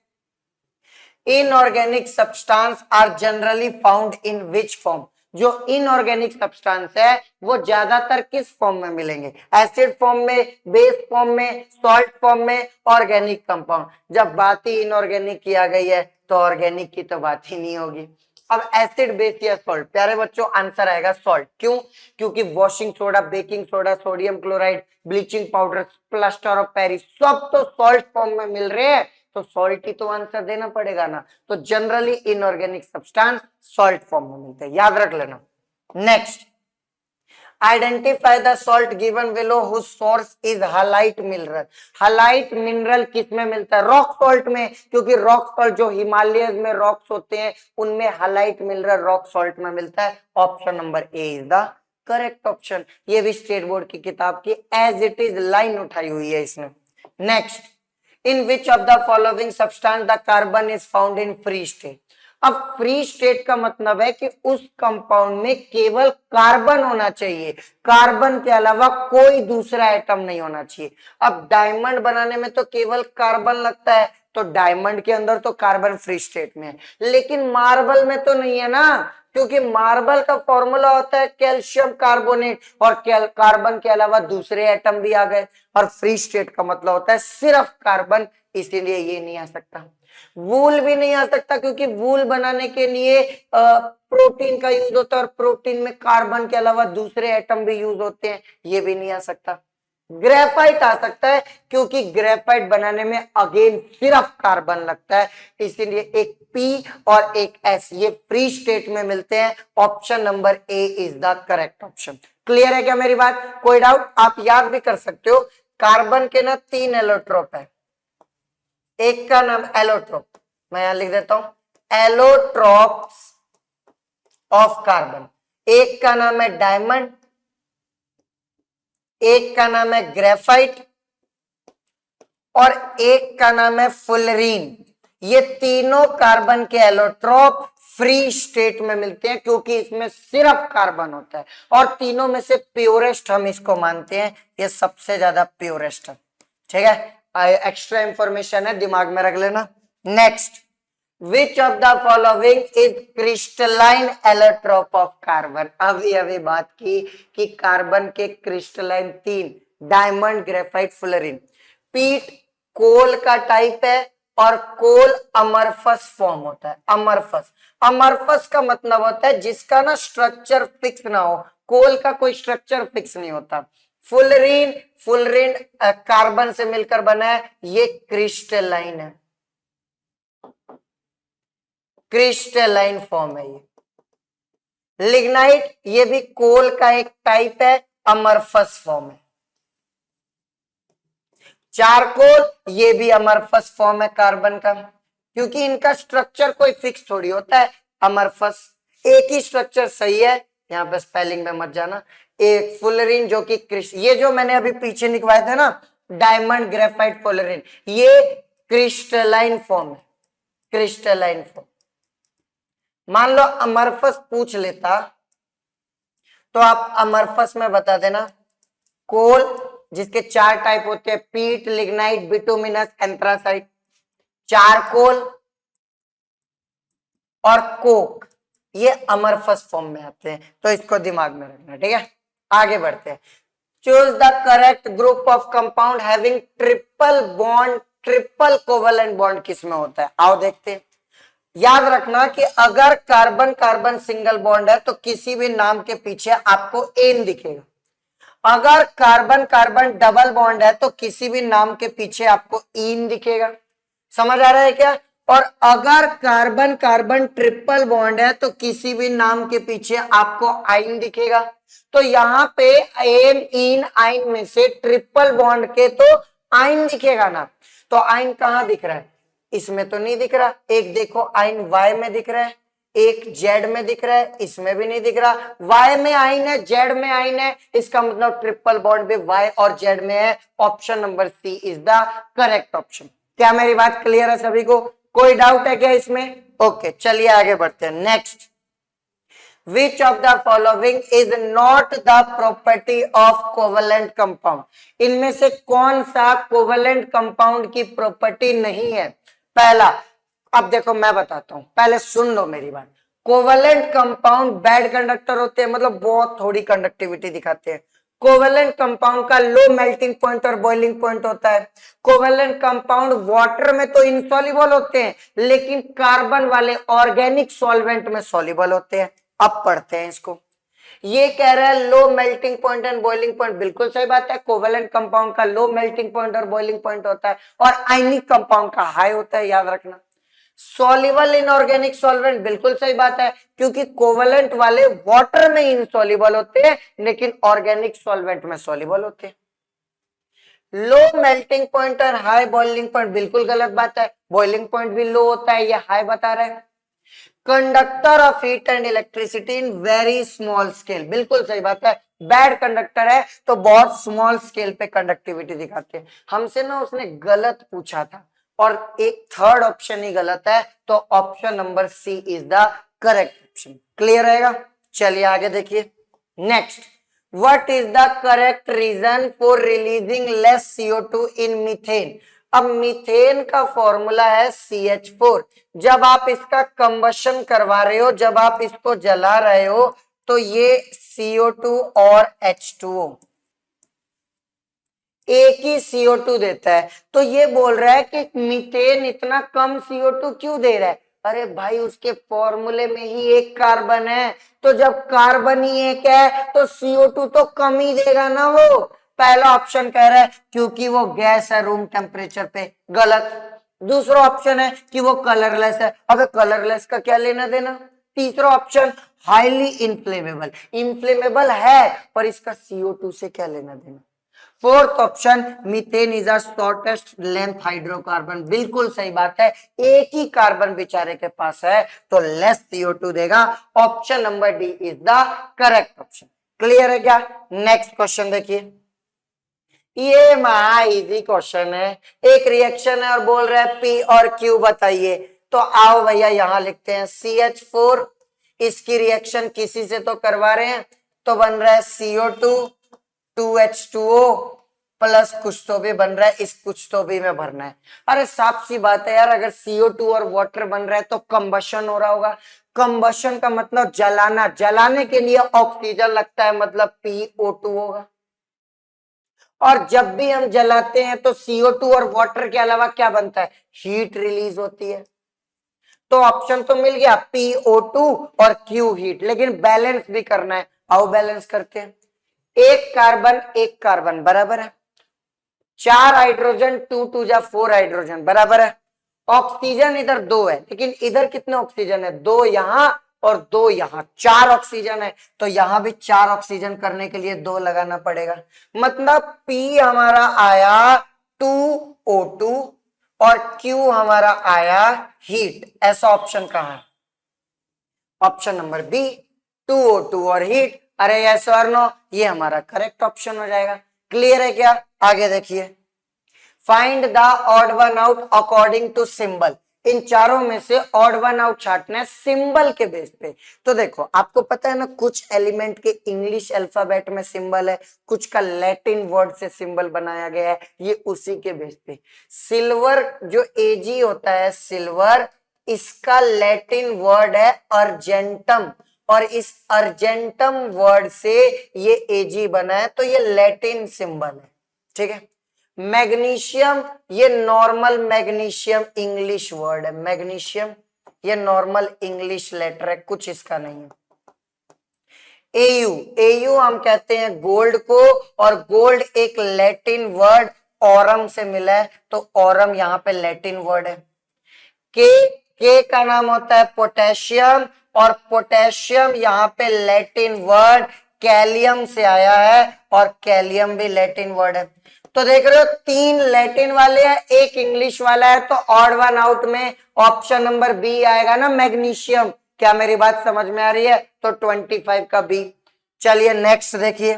inorganic substance are generally found in which form? जो इनऑर्गेनिक सब्सटेंस है वो ज्यादातर किस फॉर्म में मिलेंगे? एसिड फॉर्म में, बेस फॉर्म में, सॉल्ट फॉर्म में, ऑर्गेनिक कंपाउंड। जब बात ही इनऑर्गेनिक की आ गई है तो ऑर्गेनिक की तो बात ही नहीं होगी। अब एसिड, बेस या सॉल्ट? प्यारे बच्चों आंसर आएगा सॉल्ट। क्यों? क्योंकि washing soda, baking soda, sodium chloride, bleaching powder, plaster of Paris सब तो सॉल्ट फॉर्म में मिल रहे हैं, तो सॉल्ट ही तो आंसर देना पड़ेगा ना। तो generally inorganic substance salt form में मिलते हैं, याद रख लेना। Next, identify the salt given below whose source is halite mineral. Halite mineral किस में मिलता है? रॉक सॉल्ट में, क्योंकि रॉक सॉल्ट जो हिमालय में रॉक्स होते हैं उनमें हलाइट मिनरल रॉक सॉल्ट में मिलता है। Option number A is the correct option. ये भी स्टेट बोर्ड की किताब की एज इट इज लाइन उठाई हुई है इसने। Next, in which of the following substance the carbon is found in free state? अब फ्री स्टेट का मतलब है कि उस कंपाउंड में केवल कार्बन होना चाहिए, कार्बन के अलावा कोई दूसरा एटम नहीं होना चाहिए। अब डायमंड बनाने में तो केवल कार्बन लगता है, तो डायमंड के अंदर तो कार्बन फ्री स्टेट में है, लेकिन मार्बल में तो नहीं है ना, क्योंकि मार्बल का फॉर्मूला होता है कैल्शियम कार्बोनेट, और कार्बन के अलावा दूसरे एटम भी आ गए, और फ्री स्टेट का मतलब होता है सिर्फ कार्बन, इसीलिए ये नहीं आ सकता। वूल भी नहीं आ सकता, क्योंकि वूल बनाने के लिए प्रोटीन का यूज होता है, और प्रोटीन में कार्बन के अलावा दूसरे एटम भी यूज होते हैं, ये भी नहीं आ सकता। ग्रेफाइट आ सकता है, क्योंकि ग्रेफाइट बनाने में अगेन सिर्फ कार्बन लगता है, इसीलिए एक पी और एक एस ये फ्री स्टेट में मिलते हैं। Option number A is the correct option. Clear है क्या मेरी बात? कोई डाउट? आप याद भी कर सकते हो, कार्बन के ना 3 एलोट्रोप है। एक का नाम एलोट्रोप, मैं यहां लिख देता हूं एलोट्रोप्स ऑफ कार्बन। एक का नाम है डायमंड, एक का नाम है ग्रेफाइट, और एक का नाम है फुलरीन। ये तीनों कार्बन के एलोट्रोप फ्री स्टेट में मिलते हैं क्योंकि इसमें सिर्फ कार्बन होता है और तीनों में से प्योरेस्ट हम इसको मानते हैं, ये सबसे ज्यादा प्योरेस्ट है। ठीक है, एक्स्ट्रा इंफॉर्मेशन है, दिमाग में रख लेना। Next, which of the following is crystalline allotrope of carbon. अभी अभी बात की कि कार्बन के क्रिस्टलाइन 3, डायमंड, ग्रेफाइट, फुलरिन। पीट कोल का टाइप है और कोल अमरफस फॉर्म होता है। अमरफस, अमरफस का मतलब होता है जिसका ना स्ट्रक्चर फिक्स ना हो, कोल का कोई स्ट्रक्चर फिक्स नहीं होता। फुलरिन, फुलरिन कार्बन से मिलकर बना है, ये क्रिस्टलाइन है, क्रिस्टलाइन फॉर्म है ये। लिग्नाइट, ये भी कोल का एक टाइप है, अमरफस फॉर्म है। चारकोल, ये भी अमरफस फॉर्म है कार्बन का, क्योंकि इनका स्ट्रक्चर कोई फिक्स थोड़ी होता है। अमरफस, एक ही स्ट्रक्चर सही है, यहाँ पे स्पेलिंग में मत जाना। एक फुलरिन जो कि ये जो मैंने अभी पीछे निकलवाए थे ना, डायमंड, ग्रेफाइट, फुलरिन, ये क्रिस्टलाइन फॉर्म है, क्रिस्टलाइन फॉर्म। मान लो अमरफस पूछ लेता तो आप अमरफस में बता देना। कोल जिसके 4 टाइप होते हैं, पीट, लिग्नाइट, बिटुमिनस, एंथ्रासाइट। चारकोल और कोक, ये अमरफस फॉर्म में आते हैं, तो इसको दिमाग में रखना। ठीक है, आगे बढ़ते हैं। Choose the correct group of compound having triple bond. Triple covalent bond किसमें होता है, आओ देखते हैं। याद रखना कि अगर कार्बन कार्बन सिंगल बॉन्ड है तो किसी भी नाम के पीछे आपको एन दिखेगा। अगर कार्बन कार्बन डबल बॉन्ड है तो किसी भी नाम के पीछे आपको इन दिखेगा। समझ आ रहा है क्या? और अगर कार्बन कार्बन ट्रिपल बॉन्ड है तो किसी भी नाम के पीछे आपको आइन दिखेगा। तो यहाँ पे एन, इन, आइन में से ट्रिपल बॉन्ड के तो आइन दिखेगा ना। तो आइन कहाँ दिख रहा है? इसमें तो नहीं दिख रहा। एक देखो आइन वाई में दिख रहा है, एक जेड में दिख रहा है, इसमें भी नहीं दिख रहा। वाई में आइन है, जेड में आइन है, इसका मतलब ट्रिपल बॉन्ड भी वाई और जेड में है। Option number C is the correct option. क्या मेरी बात क्लियर है सभी को? कोई डाउट है क्या इसमें? ओके, चलिए आगे बढ़ते हैं। Next, which of the following is not the property of covalent compound? इनमें से कौन सा कोवेलेंट कंपाउंड की प्रॉपर्टी नहीं है? पहला, अब देखो मैं बताता हूं, पहले सुन लो मेरी बात। कोवेलेंट कंपाउंड बैड कंडक्टर होते हैं, मतलब बहुत थोड़ी कंडक्टिविटी दिखाते हैं। कोवेलेंट कंपाउंड का लो मेल्टिंग पॉइंट और बॉइलिंग पॉइंट होता है। कोवेलेंट कंपाउंड वाटर में तो इनसॉल्युबल होते हैं, लेकिन कार्बन वाले ऑर्गेनिक सॉल्वेंट में सॉल्युबल होते हैं। अब पढ़ते हैं इसको। ये कह रहा है low melting point and boiling point, बिल्कुल सही बात है। कोवेलेंट कंपाउंड का लो मेल्टिंग पॉइंट और बॉइलिंग पॉइंट होता है, और आयनिक कंपाउंड का हाई होता है, याद रखना। सॉल्युबल इन ऑर्गेनिक सॉल्वेंट, बिल्कुल सही बात है, क्योंकि कोवेलेंट वाले वाटर में इनसॉल्युबल होते हैं, लेकिन ऑर्गेनिक सॉल्वेंट में सॉल्युबल होते हैं। लो मेल्टिंग पॉइंट और हाई बॉइलिंग पॉइंट, बिल्कुल गलत बात है। बॉइलिंग पॉइंट भी लो होता है, ये हाई बता रहे हैं। Conductor of heat and electricity in very small scale, बिल्कुल सही बात है। बैड कंडक्टर है तो बहुत स्मॉल स्केल पे कंडक्टिविटी दिखाते हैं। हमसे ना उसने गलत पूछा था और एक थर्ड ऑप्शन ही गलत है, तो option number C is the correct option. Clear रहेगा? चलिए आगे देखिए। Next, what is the correct reason for releasing less CO2 in methane? अब मीथेन का फॉर्मूला है CH4। जब आप इसका कंबशन करवा रहे हो, जब आप इसको जला रहे हो, तो ये CO2 और H2O एक ही CO2 देता है। तो ये बोल रहा है कि मीथेन इतना कम CO2 क्यों दे रहा है? अरे भाई, उसके फॉर्मूले में ही एक कार्बन है, तो जब कार्बन ही एक है तो CO2 तो कम ही देगा ना वो। पहला ऑप्शन कह रहा है क्योंकि वो गैस है रूम टेम्परेचर पे, गलत। दूसरा ऑप्शन है कि वो कलरलेस है, अबे कलरलेस का क्या लेना देना। तीसरा ऑप्शन हाईली इनफ्लेमेबल, इनफ्लेमेबल है पर इसका CO2 से क्या लेना देना। Fourth option methane is a shortest length hydrocarbon, बिल्कुल सही बात है। एक ही कार्बन बेचारे के पास है तो लेस CO2 देगा। Option number D is the correct option. Clear है क्या? नेक्स्ट क्वेश्चन देखिए। ये महा इजी क्वेश्चन है। एक रिएक्शन है और बोल रहा है पी और क्यू बताइए, तो आओ भैया यहां लिखते हैं CH4, इसकी रिएक्शन किसी से तो करवा रहे हैं, तो बन रहा है CO2 2H2O प्लस कुछ तो भी बन रहा है, इस कुछ तो भी में भरना है। अरे साफ सी बात है यार, अगर CO2 और वाटर बन रहा है तो कंबशन हो रहा होगा। कंबशन का मतलब जलाना, जलाने के लिए ऑक्सीजन लगता है, मतलब PO2 होगा। और जब भी हम जलाते हैं तो CO2 और वाटर के अलावा क्या बनता है, हीट रिलीज होती है। तो ऑप्शन तो मिल गया PO2 और Q हीट, लेकिन बैलेंस भी करना है। आओ बैलेंस करते हैं। एक कार्बन बराबर है 4 हाइड्रोजन, 2 2 जा 4 हाइड्रोजन बराबर है। ऑक्सीजन इधर 2 है, लेकिन इधर कितने ऑक्सीजन है, 2 यहां और 2 यहां, 4 ऑक्सीजन है। तो यहां भी 4 ऑक्सीजन करने के लिए 2 लगाना पड़ेगा। मतलब P हमारा आया 2O2 और Q हमारा आया हीट। ऐसा ऑप्शन कहां है, ऑप्शन नंबर बी 2O2 और हीट। अरे यस और नो, ये हमारा करेक्ट ऑप्शन हो जाएगा। क्लियर है क्या? आगे देखिए, find the odd one out according to symbol. इन चारों में से ऑड वन आउट छांटना है सिंबल के बेस पे। तो देखो आपको पता है ना, कुछ एलिमेंट के इंग्लिश अल्फाबेट में सिंबल है, कुछ का लैटिन वर्ड से सिंबल बनाया गया है, ये उसी के बेस पे। सिल्वर जो एजी होता है सिल्वर, इसका लैटिन वर्ड है अर्जेंटम, और इस अर्जेंटम वर्ड से ये एजी बना है, तो ये लैटिन सिंबल है। ठीक है। मैग्नीशियम, ये नॉर्मल मैग्नीशियम इंग्लिश वर्ड है, मैग्नीशियम ये नॉर्मल इंग्लिश लेटर है, कुछ इसका नहीं है। एयू, एयू हम कहते हैं गोल्ड को, और गोल्ड एक लैटिन वर्ड ऑरम से मिला है, तो ऑरम यहाँ पे लैटिन वर्ड है। के का नाम होता है पोटेशियम, और पोटेशियम यहाँ पे लैटिन वर्ड कैलियम से आया है, और कैलियम भी लैटिन वर्ड है। तो देख रहे हो 3 लैटिन वाले हैं, एक इंग्लिश वाला है, तो ऑड वन आउट में ऑप्शन नंबर बी आएगा ना, मैग्नीशियम। क्या मेरी बात समझ में आ रही है? तो 25 का बी। चलिए नेक्स्ट देखिए,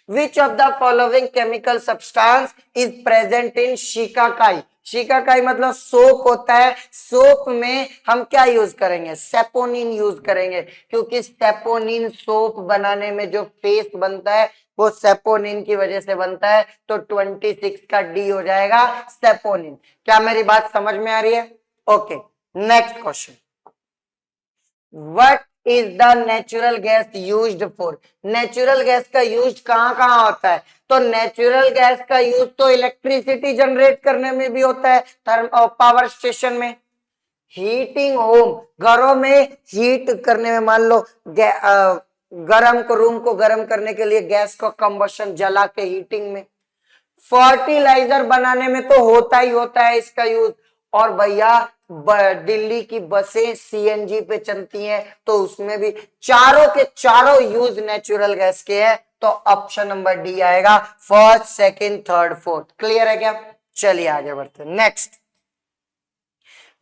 which of the following chemical substance is present in shikakai. Shikakai मतलब सोप होता है, सोप में हम क्या यूज करेंगे, सेपोनिन यूज करेंगे, क्योंकि सेपोनिन सोप बनाने में जो फेस बनता है वो सेपोनिन की वजह से बनता है। तो 26 का डी हो जाएगा सेपोनिन। क्या मेरी बात समझ में आ रही है? Okay, next question, what is the natural gas used for. Natural gas का यूज कहां कहां होता है? तो नेचुरल गैस का यूज तो इलेक्ट्रिसिटी जनरेट करने में भी होता है, पावर स्टेशन में, हीटिंग होम घरों में हीट करने में, मान लो गरम को, रूम को गर्म करने के लिए गैस को कंबशन जला के हीटिंग में, फर्टिलाइजर बनाने में तो होता ही होता है इसका यूज। और भैया दिल्ली की बसें सीएनजी पे चलती हैं, तो उसमें भी चारों के चारों यूज नेचुरल गैस के हैं। तो ऑप्शन नंबर डी आएगा, first second third fourth. Clear है क्या? चलिए आगे बढ़ते हैं। Next,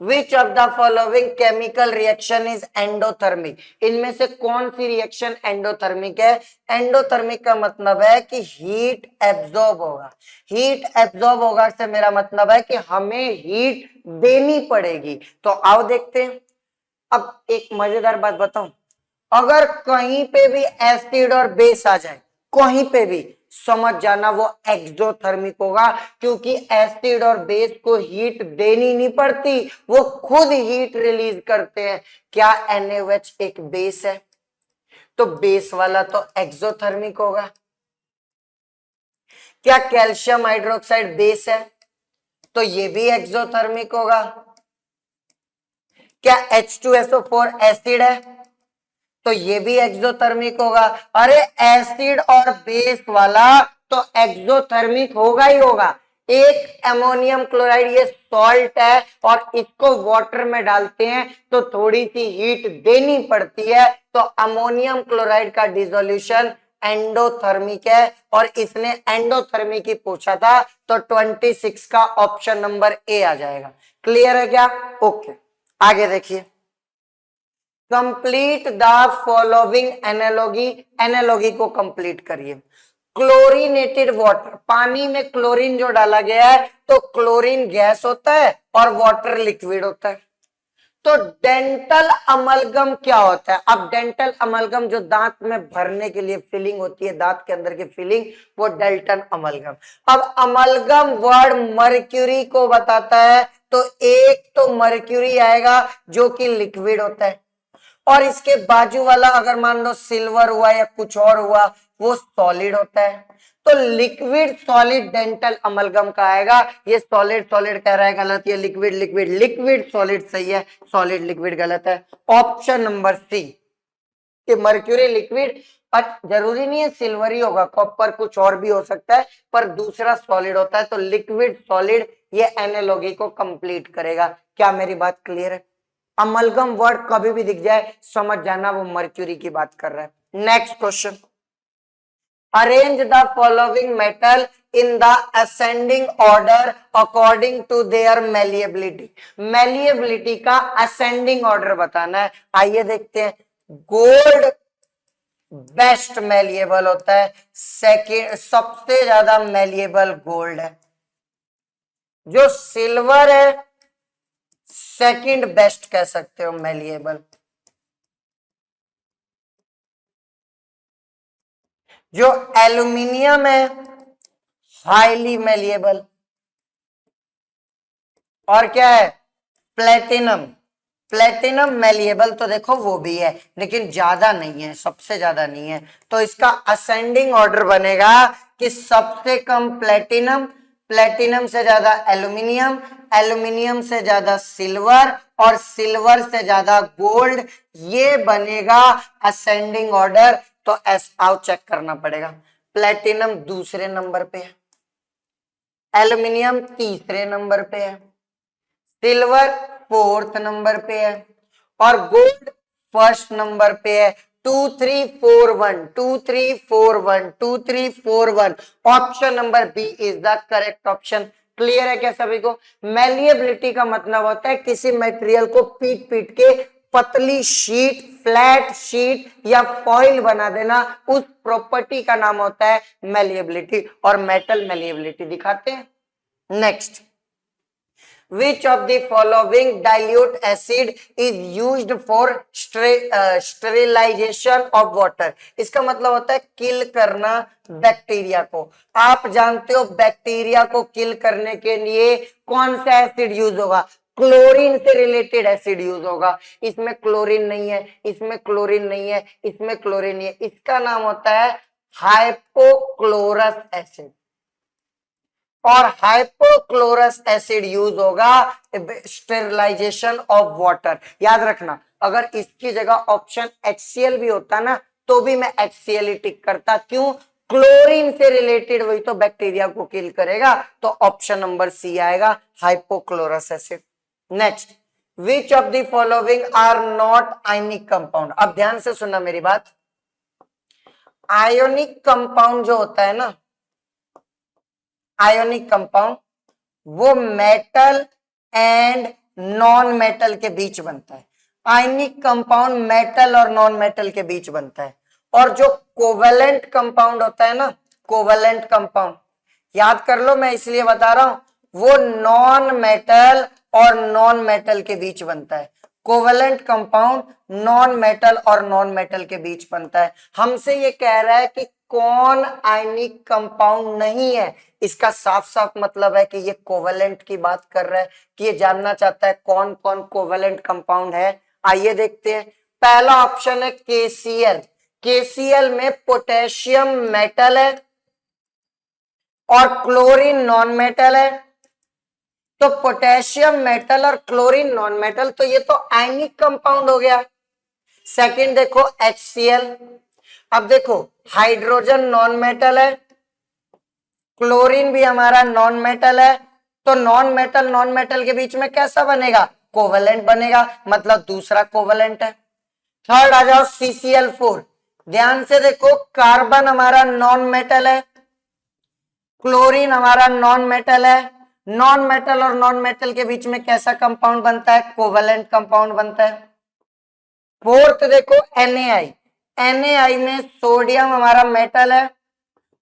which of the following chemical reaction is endothermic. इनमें से कौन सी रिएक्शन एंडोथर्मिक है? एंडोथर्मिक का मतलब है कि हीट एब्जॉर्ब होगा। हीट एब्जॉर्ब होगा से मेरा मतलब है कि हमें हीट देनी पड़ेगी। तो आओ देखते हैं। अब एक मजेदार बात बताऊं, अगर कहीं पे भी एसिड और बेस आ जाए, कहीं पे भी, समझ जाना वो एक्सोथर्मिक होगा, क्योंकि एसिड और बेस को हीट देनी नहीं पड़ती, वो खुद हीट रिलीज करते हैं। क्या NaOH एक बेस है? तो बेस वाला तो एक्सोथर्मिक होगा। क्या कैल्शियम हाइड्रोक्साइड बेस है? तो ये भी एक्सोथर्मिक होगा। क्या H2SO4 एसिड है? तो ये भी एक्सोथर्मिक होगा। अरे एसिड और बेस वाला तो एक्सोथर्मिक होगा ही होगा। एक अमोनियम क्लोराइड, ये सॉल्ट है, और इसको वाटर में डालते हैं तो थोड़ी सी हीट देनी पड़ती है। तो अमोनियम क्लोराइड का डिसोल्यूशन एंडोथर्मिक है, और इसने एंडोथर्मिक ही पूछा था, तो 26 का ऑप्शन नंबर ए आ जाएगा। क्लियर है क्या? ओके, आगे देखिए, complete the following analogy. Analogy को कंप्लीट करिए। क्लोरीनेटेड वाटर, पानी में क्लोरीन जो डाला गया है तो क्लोरीन गैस होता है और वाटर लिक्विड होता है। तो डेंटल अमलगम क्या होता है? अब डेंटल अमलगम जो दांत में भरने के लिए फिलिंग होती है, दांत के अंदर की फिलिंग, वो डेंटल अमलगम। अब अमलगम वर्ड मर्क्यूरी को बताता है, तो एक तो मर्क्यूरी आएगा जो कि लिक्विड होता है, और इसके बाजू वाला अगर मान लो सिल्वर हुआ या कुछ और हुआ, वो सॉलिड होता है। तो लिक्विड सॉलिड डेंटल अमलगम का आएगा। ये सॉलिड सॉलिड कह रहा है गलत, ये लिक्विड लिक्विड लिक्विड सॉलिड सही है, सॉलिड लिक्विड गलत है। ऑप्शन नंबर सी कि मर्क्यूरी लिक्विड, पर जरूरी नहीं है सिल्वर ही होगा, कॉपर कुछ और भी हो सकता है, पर दूसरा सॉलिड होता है। तो लिक्विड सॉलिड ये एनालॉगी को कंप्लीट करेगा। क्या मेरी बात क्लियर है? अमलगम वर्ड कभी भी दिख जाए समझ जाना वो मर्क्यूरी की बात कर रहा है। Next question, arrange the following metal in the ascending order according to their malleability. Malleability का असेंडिंग ऑर्डर बताना है। आइए देखते हैं। गोल्ड बेस्ट मेलिएबल होता है, सेकेंड सबसे ज्यादा मेलिएबल गोल्ड है। जो सिल्वर है सेकंड बेस्ट कह सकते हो मेलिएबल। जो एल्यूमिनियम है हाईली मेलिएबल। और क्या है? प्लेटिनम। प्लेटिनम मेलिएबल तो देखो वो भी है, लेकिन ज्यादा नहीं है, सबसे ज्यादा नहीं है। तो इसका असेंडिंग ऑर्डर बनेगा कि सबसे कम प्लेटिनम, प्लेटिनम से ज्यादा एल्यूमिनियम, एल्यूमिनियम से ज्यादा सिल्वर, और सिल्वर से ज्यादा गोल्ड। ये बनेगा असेंडिंग ऑर्डर। तो एस आओ चेक करना पड़ेगा। प्लेटिनम दूसरे नंबर पे है, एल्यूमिनियम तीसरे नंबर पे है, सिल्वर फोर्थ नंबर पे है, और गोल्ड फर्स्ट नंबर पे है। 2341 2341 2341। Option number B is the correct option. Clear है क्या सभी को? मेलिएबिलिटी का मतलब होता है किसी मटेरियल को पीट पीट के पतली शीट, फ्लैट शीट या फॉइल बना देना, उस प्रॉपर्टी का नाम होता है मेलिएबिलिटी, और मेटल मेलिएबिलिटी दिखाते हैं। Next, which of the following dilute acid is used for sterilization of water? इसका मतलब होता है किल करना बैक्टीरिया को। आप जानते हो बैक्टीरिया को किल करने के लिए कौन सा एसिड यूज होगा? क्लोरीन से रिलेटेड एसिड यूज होगा। इसमें क्लोरीन नहीं है, इसमें क्लोरीन नहीं है, इसमें क्लोरीन नहीं है। इसका नाम होता है हाइपोक्लोरस एसिड, और हाइपोक्लोरस एसिड यूज होगा स्टेरिलाइजेशन ऑफ वाटर। याद रखना, अगर इसकी जगह ऑप्शन HCl भी होता ना, तो भी मैं HCl ही टिक करता। क्यों? क्लोरीन से रिलेटेड वही तो बैक्टीरिया को किल करेगा। तो ऑप्शन नंबर सी आएगा, hypochlorous acid. Next, which of the following are not ionic compound? अब ध्यान से सुनना मेरी बात। आयोनिक कंपाउंड जो होता है ना, आयोनिक कंपाउंड, वो मेटल एंड नॉन मेटल के बीच बनता है। आयनिक कंपाउंड मेटल और नॉन मेटल के बीच बनता है। और जो कोवेलेंट कंपाउंड होता है ना, कोवेलेंट कंपाउंड याद कर लो, मैं इसलिए बता रहा हूं, वो नॉन मेटल और नॉन मेटल के बीच बनता है। कोवेलेंट कंपाउंड नॉन मेटल और नॉन मेटल के बीच बनता है। हमसे ये कह रहा है कि कौन आयनिक कंपाउंड नहीं है, इसका साफ साफ मतलब है कि ये कोवेलेंट की बात कर रहा है, कि ये जानना चाहता है कौन कौन कोवेलेंट कंपाउंड है। आइए देखते हैं। पहला ऑप्शन है KCl। KCl में पोटेशियम मेटल है और क्लोरीन नॉन मेटल है। तो पोटेशियम मेटल और क्लोरीन नॉन मेटल, तो ये तो आयनिक कंपाउंड हो गया। सेकंड देखो HCl। अब देखो हाइड्रोजन नॉन मेटल है, क्लोरीन भी हमारा नॉन मेटल है, तो नॉन मेटल के बीच में कैसा बनेगा? कोवेलेंट बनेगा, मतलब दूसरा कोवेलेंट है। थर्ड आ जाओ CCl4। ध्यान से देखो, कार्बन हमारा नॉन मेटल है, क्लोरीन हमारा नॉन मेटल है। नॉन मेटल और नॉन मेटल के बीच में कैसा कंपाउंड बनता है? कोवेलेंट कंपाउंड बनता है। फोर्थ देखो NaI। NaI में सोडियम हमारा मेटल है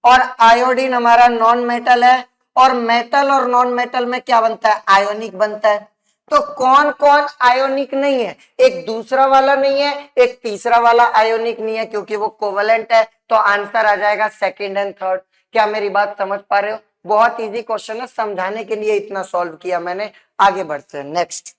और आयोडीन हमारा नॉन मेटल है, और मेटल और नॉन मेटल में क्या बनता है, आयोनिक बनता है। तो कौन कौन आयोनिक नहीं है, एक दूसरा वाला नहीं है, एक तीसरा वाला आयोनिक नहीं है, क्योंकि वो कोवेलेंट है। तो आंसर आ जाएगा सेकंड एंड थर्ड। क्या मेरी बात समझ पा रहे हो? बहुत इजी क्वेश्चन है, समझाने के लिए इतना सॉल्व किया मैंने। आगे बढ़ते हैं नेक्स्ट।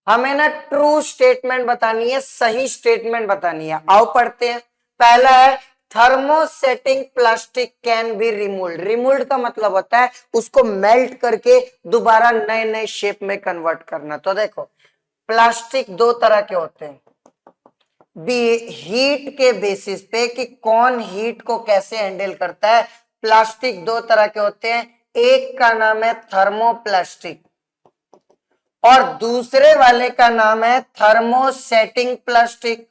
हमें ना ट्रू स्टेटमेंट बतानी है, सही स्टेटमेंट बतानी है। आओ पढ़ते हैं। पहला है thermosetting plastic can be removed. Removed का मतलब होता है उसको मेल्ट करके दोबारा नए नए शेप में कन्वर्ट करना। तो देखो प्लास्टिक दो तरह के होते हैं, हीट के बेसिस पे कि कौन हीट को कैसे हैंडल करता है। प्लास्टिक दो तरह के होते हैं, एक का नाम है थर्मोप्लास्टिक और दूसरे वाले का नाम है थर्मोसेटिंग प्लास्टिक।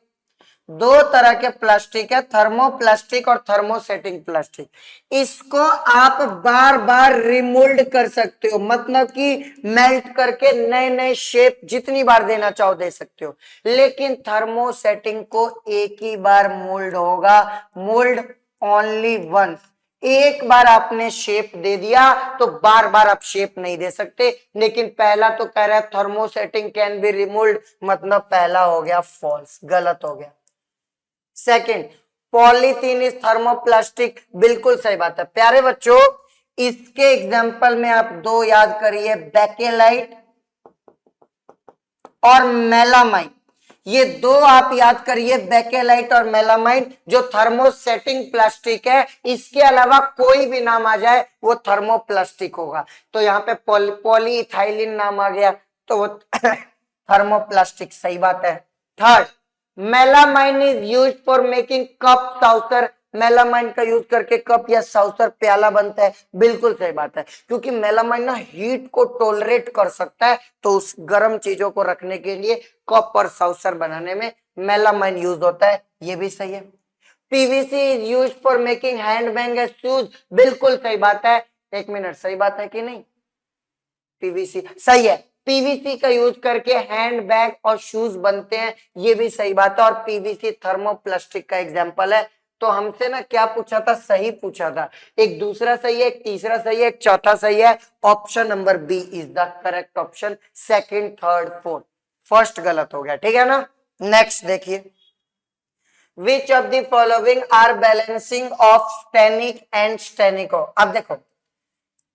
दो तरह के प्लास्टिक है, थर्मोप्लास्टिक और थर्मोसेटिंग प्लास्टिक। इसको आप बार बार रिमोल्ड कर सकते हो, मतलब कि मेल्ट करके नए नए शेप जितनी बार देना चाहो दे सकते हो। लेकिन थर्मोसेटिंग को एक ही बार मोल्ड होगा, मोल्ड ओनली वंस। एक बार आपने शेप दे दिया तो बार बार आप शेप नहीं दे सकते। लेकिन पहला तो कह रहा है थर्मोसेटिंग कैन बी रिमूव्ड, मतलब पहला हो गया फॉल्स, गलत हो गया। सेकंड, पॉलीथीन इज थर्मोप्लास्टिक, बिल्कुल सही बात है। प्यारे बच्चों इसके एग्जांपल में आप दो याद करिए, बेकेलाइट और मेलामाइन। ये दो आप याद करिए, बेकेलाइट और मेलामाइन, जो थर्मोसेटिंग प्लास्टिक है। इसके अलावा कोई भी नाम आ जाए वो थर्मोप्लास्टिक होगा। तो यहाँ पे पॉलीइथाइलिन नाम आ गया तो वो थर्मोप्लास्टिक, सही बात है। Third, melamine is used for making cup saucer. Melamine का यूज करके कप या साउसर प्याला बनता है, बिल्कुल सही बात है। क्योंकि मेलामाइन ना हीट को टॉलरेट कर सकता है, तो उस गर्म चीजों को रखने के लिए कप और साउसर बनाने में मेलामाइन यूज होता है, ये भी सही है। PVC is used for making hand bag and shoes, बिल्कुल सही बात है। एक मिनट, सही बात है कि नहीं? पीवीसी सही है, पीवीसी का यूज करके हैंड बैग और शूज बनते हैं, ये भी सही बात है। और पीवीसी थर्मोप्लास्टिक का एग्जांपल है। तो हमसे ना क्या पूछा था, सही पूछा था। एक दूसरा सही है, एक तीसरा सही है, एक चौथा सही है। Option number B is the correct option. Second, third, fourth, first गलत हो गया, ठीक है ना। नेक्स्ट देखिए, which of the following are balancing of stannic and stannous. अब देखो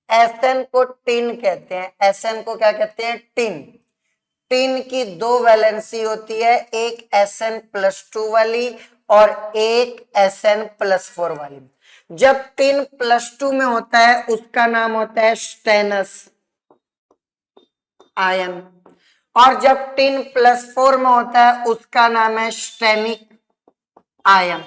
एसएन को टिन कहते हैं, एसएन को क्या कहते हैं, टिन। टिन की दो वैलेंसी होती है, एक SN+2 वाली और एक SN+4 वाली। जब टिन +2 में होता है उसका नाम होता है स्टेनस आयन, और जब टिन +4 में होता है उसका नाम है स्टेनिक आयन।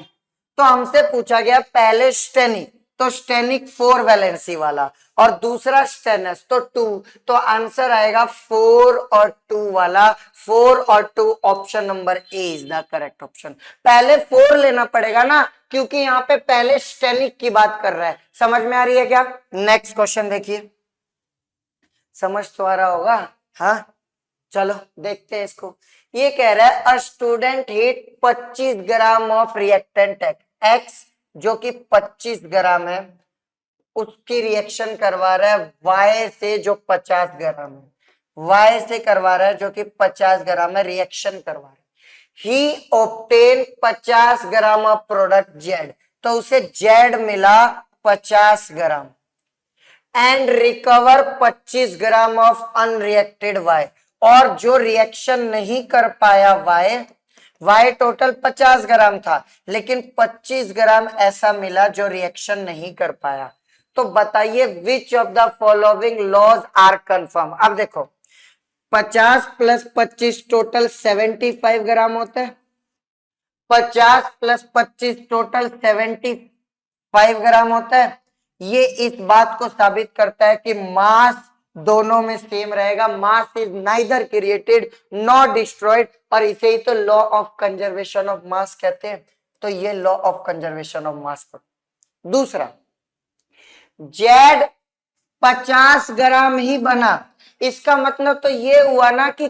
तो हमसे पूछा गया पहले स्टेनिक, तो स्टेनिक 4 वैलेंसी वाला, और दूसरा स्टेनस तो 2। तो आंसर आएगा 4 और 2 वाला। 4 और 2, option number A is the correct option. पहले 4 लेना पड़ेगा ना, क्योंकि यहाँ पे पहले स्टेनिक की बात कर रहा है। समझ में आ रही है क्या? नेक्स्ट क्वेश्चन देखिए, समझ तो आ रहा होगा, हाँ चलो देखते हैं इसको। ये कह रहा है a student heat 25 gram of reactant x, जो कि 25 ग्राम है, उसकी रिएक्शन करवा रहा है वाई से जो 50 ग्राम है, वाई से करवा रहा है जो कि 50 ग्राम है, रिएक्शन करवा रहा है। He obtain 50 gram of product Z, तो उसे जेड मिला 50 gram, and recover 25 gram of unreacted Y, और जो रिएक्शन नहीं कर पाया वाई, वाई टोटल 50 ग्राम था लेकिन 25 ग्राम ऐसा मिला जो रिएक्शन नहीं कर पाया। तो बताइए which of the following laws are confirm. अब देखो 50 + 25 टोटल 75 ग्राम होता है, 50 + 25 टोटल 75 ग्राम होता है। ये इस बात को साबित करता है कि मास दोनों में सेम रहेगा, mass is neither created not destroyed, और इसे ही तो law of conservation of mass कहते हैं। तो ये law of conservation of mass को। दूसरा, जेड 50 ग्राम ही बना, इसका मतलब तो ये हुआ ना कि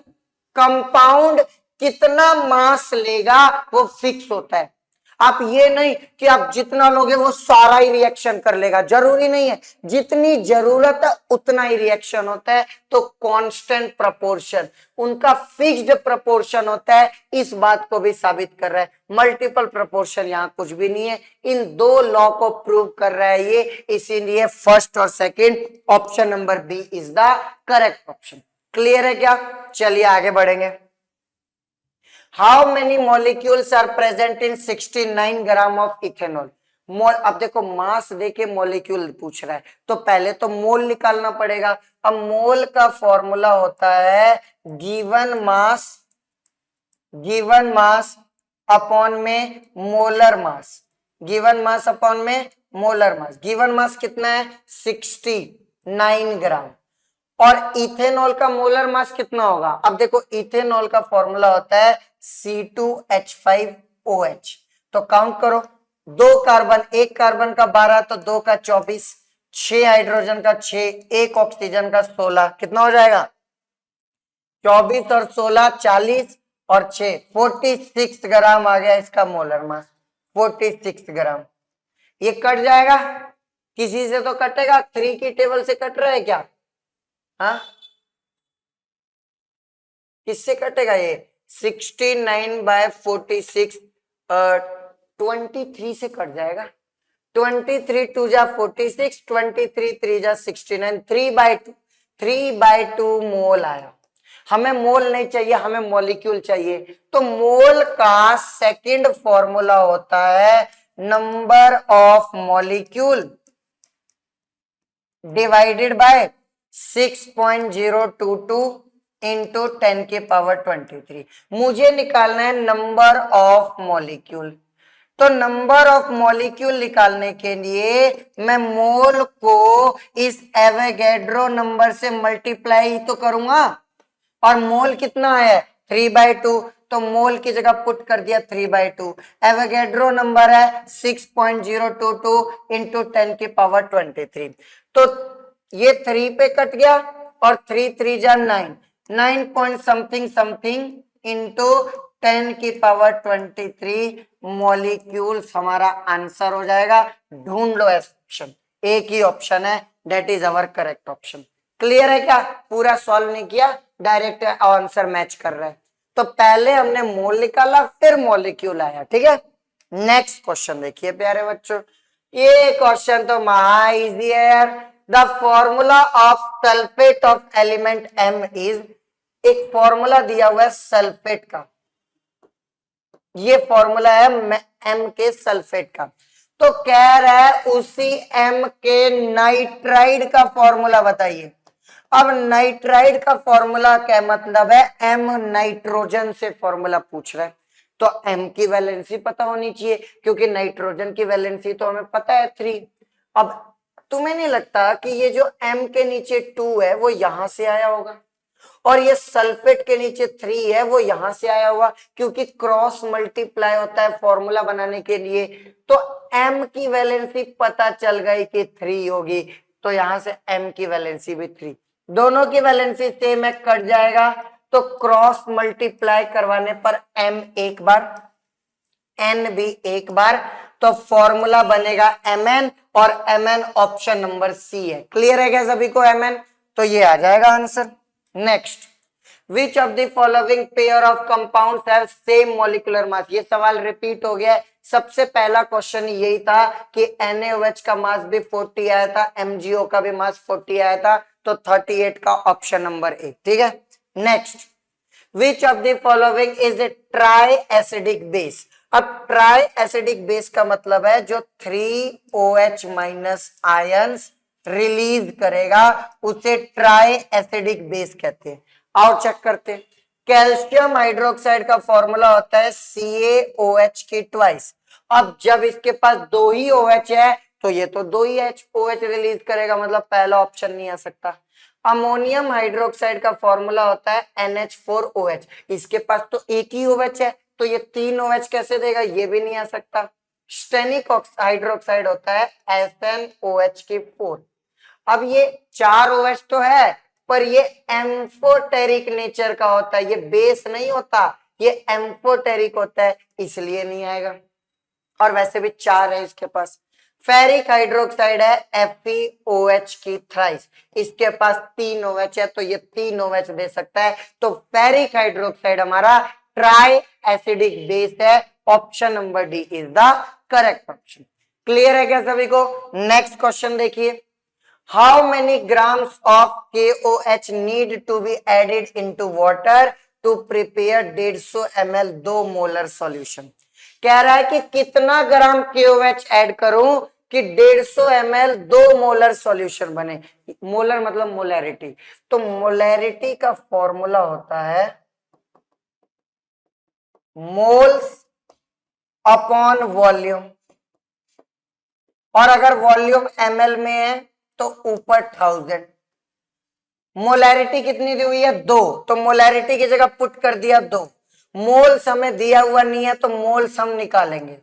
कंपाउंड कितना मास लेगा वो फिक्स होता है। आप ये नहीं कि आप जितना लोगे वो सारा ही रिएक्शन कर लेगा, जरूरी नहीं है, जितनी जरूरत है उतना ही रिएक्शन होता है। तो कांस्टेंट प्रपोर्शन उनका फिक्स्ड प्रपोर्शन होता है, इस बात को भी साबित कर रहा है। मल्टीपल प्रपोर्शन यहाँ कुछ भी नहीं है, इन दो लॉ को प्रूव कर रहा है ये, इसीलिए फर्स्ट और second option number B is the correct option. Clear है क्या? चलिए आगे बढ़ेंगे। How many molecules are present in 69 gram of ethanol? Mole, अब देखो मास देके मॉलिक्यूल पूछ रहा है, तो पहले तो मोल निकालना पड़ेगा। अब मोल का फॉर्मूला होता है गिवन मास अपॉन में molar mass, given mass upon में मोलर मास। गिवन मास कितना है? 69 ग्राम। और इथेनॉल का मोलर मास कितना होगा? अब देखो इथेनॉल का फॉर्मूला होता है C2H5OH। तो काउंट करो, दो कार्बन, एक कार्बन का 12 तो दो का 24, 6 हाइड्रोजन का 6, एक ऑक्सीजन का 16, कितना हो जाएगा? 24 और 16 40 और 6 46 ग्राम आ गया इसका मोलर मास, 46 ग्राम। ये कट जाएगा, किसी से तो कटेगा, 3 की टेबल से कट रहा है क्या? हाँ, किससे कटेगा ये? 69/46 23 से कट जाएगा। 23 2 जा 46, 23 3 जा 69, 3/2, 3/2 मोल आया। हमें मोल नहीं चाहिए, हमें मॉलिक्यूल चाहिए। तो मोल का सेकंड फॉर्मूला होता है number of molecule divided by 6.022 into 10⁻23। मुझे निकालना है नंबर ऑफ मॉलिक्यूल। तो नंबर ऑफ मॉलिक्यूल निकालने के लिए मैं मोल को इस एवोगैड्रो नंबर से मल्टीप्लाई तो करूंगा, और मोल कितना है? 3/2, तो मोल की जगह पुट कर दिया 3/2। एवोगैड्रो नंबर है 6.022 इंटू 10⁻23। तो ये 3 पे कट गया, और 3 3 जा 9, 9 point something something into 10⁻23 molecules हमारा आंसर हो जाएगा। ढूंढ लो ऑप्शन, एक ही ऑप्शन है, that is our correct option. Clear है क्या? पूरा सॉल्व नहीं किया, डायरेक्ट आंसर मैच कर रहा है। तो पहले हमने मोल निकाला, फिर मॉलिक्यूल आया, ठीक है। नेक्स्ट क्वेश्चन देखिए प्यारे बच्चों, ये क्वेश्चन तो महा इजी है यार। The formula of sulphate of element M is, एक फॉर्मूला दिया हुआ है सल्फेट का, ये फॉर्मूला है M के सल्फेट का। तो कह रहा है उसी M के नाइट्राइड का फॉर्मूला बताइए। अब नाइट्राइड का फॉर्मूला क्या मतलब है? M नाइट्रोजन से फॉर्मूला पूछ रहा है, तो M की वैलेंसी पता होनी चाहिए, क्योंकि नाइट्रोजन की वैलेंसी तो हमें पता है 3। अब तुम्हें नहीं लगता कि ये जो M के नीचे 2 है वो यहां से आया होगा, और ये सल्फेट के नीचे 3 है वो यहां से आया हुआ, क्योंकि क्रॉस मल्टीप्लाई होता है फॉर्मूला बनाने के लिए। तो M की वैलेंसी पता चल गई कि 3 होगी, तो यहां से M की वैलेंसी भी 3, दोनों की वैलेंसी सेम है, कट जाएगा। तो क्रॉस मल्टीप्लाई करवाने पर M एक बार, N भी एक बार, तो फॉर्मूला बनेगा Mn, और Mn ऑप्शन नंबर सी है। क्लियर है क्या सभी को Mn? तो ये आ जाएगा answer. Next, which of the following pair of compounds have same molecular mass? ये सवाल रिपीट हो गया है, सबसे पहला क्वेश्चन यही था कि NaOH का मास भी 40 आया था, MgO का भी मास 40 आया था, तो 38 का ऑप्शन नंबर ए, ठीक है। Next, which of the following is a try acidic base? अब ट्राई एसिडिक बेस का मतलब है जो 3OH माइनस आयंस रिलीज करेगा, उसे ट्राई एसिडिक बेस कहते हैं। आओ चेक करते हैं। कैल्शियम हाइड्रोक्साइड का फॉर्मूला होता है CaOH की ट्वाइस। अब जब इसके पास 2 ही OH है, तो ये तो 2 ही OH रिलीज करेगा, मतलब पहला ऑप्शन नहीं आ सकता। अमोनियम हाइड्रोक्साइड का फॉर्मूला होता है NH4OH, इसके पास तो एक ही OH है, तो ये 3 OH कैसे देगा? ये भी नहीं आ सकता। स्टेनिक हाइड्रोक्साइड होता है SnOH की 4। अब ये 4 OH तो है, पर ये एम्फोटेरिक नेचर का होता है, ये बेस नहीं होता, ये एम्फोटेरिक होता है, इसलिए नहीं आएगा। और वैसे भी 4 है इसके पास। फेरिक हाइड्रोक्साइड है FeOH की थ्राइस, इसके पास 3 OH है तो ये 3 OH दे सकता है। तो फेरिक हाइड्रोक्साइड हमारा ट्राई एसिडिक बेस है। Option number D is the correct option. Clear है क्या सभी को? नेक्स्ट क्वेश्चन देखिए, how many grams of KOH need to be added into water to prepare 150 ml 2 molar solution. कह रहा है कि कितना ग्राम KOH ऐड करूं कि 150 ml 2 मोलर सॉल्यूशन बने। मोलर मतलब मोलैरिटी, तो मोलैरिटी का फॉर्मूला होता है मोल्स अपॉन वॉल्यूम, और अगर वॉल्यूम ml में है तो ऊपर 1000। मोलैरिटी कितनी दी हुई है? 2, तो मोलैरिटी की जगह पुट कर दिया 2। मोल्स हमें दिया हुआ नहीं है तो मोल्स हम निकालेंगे।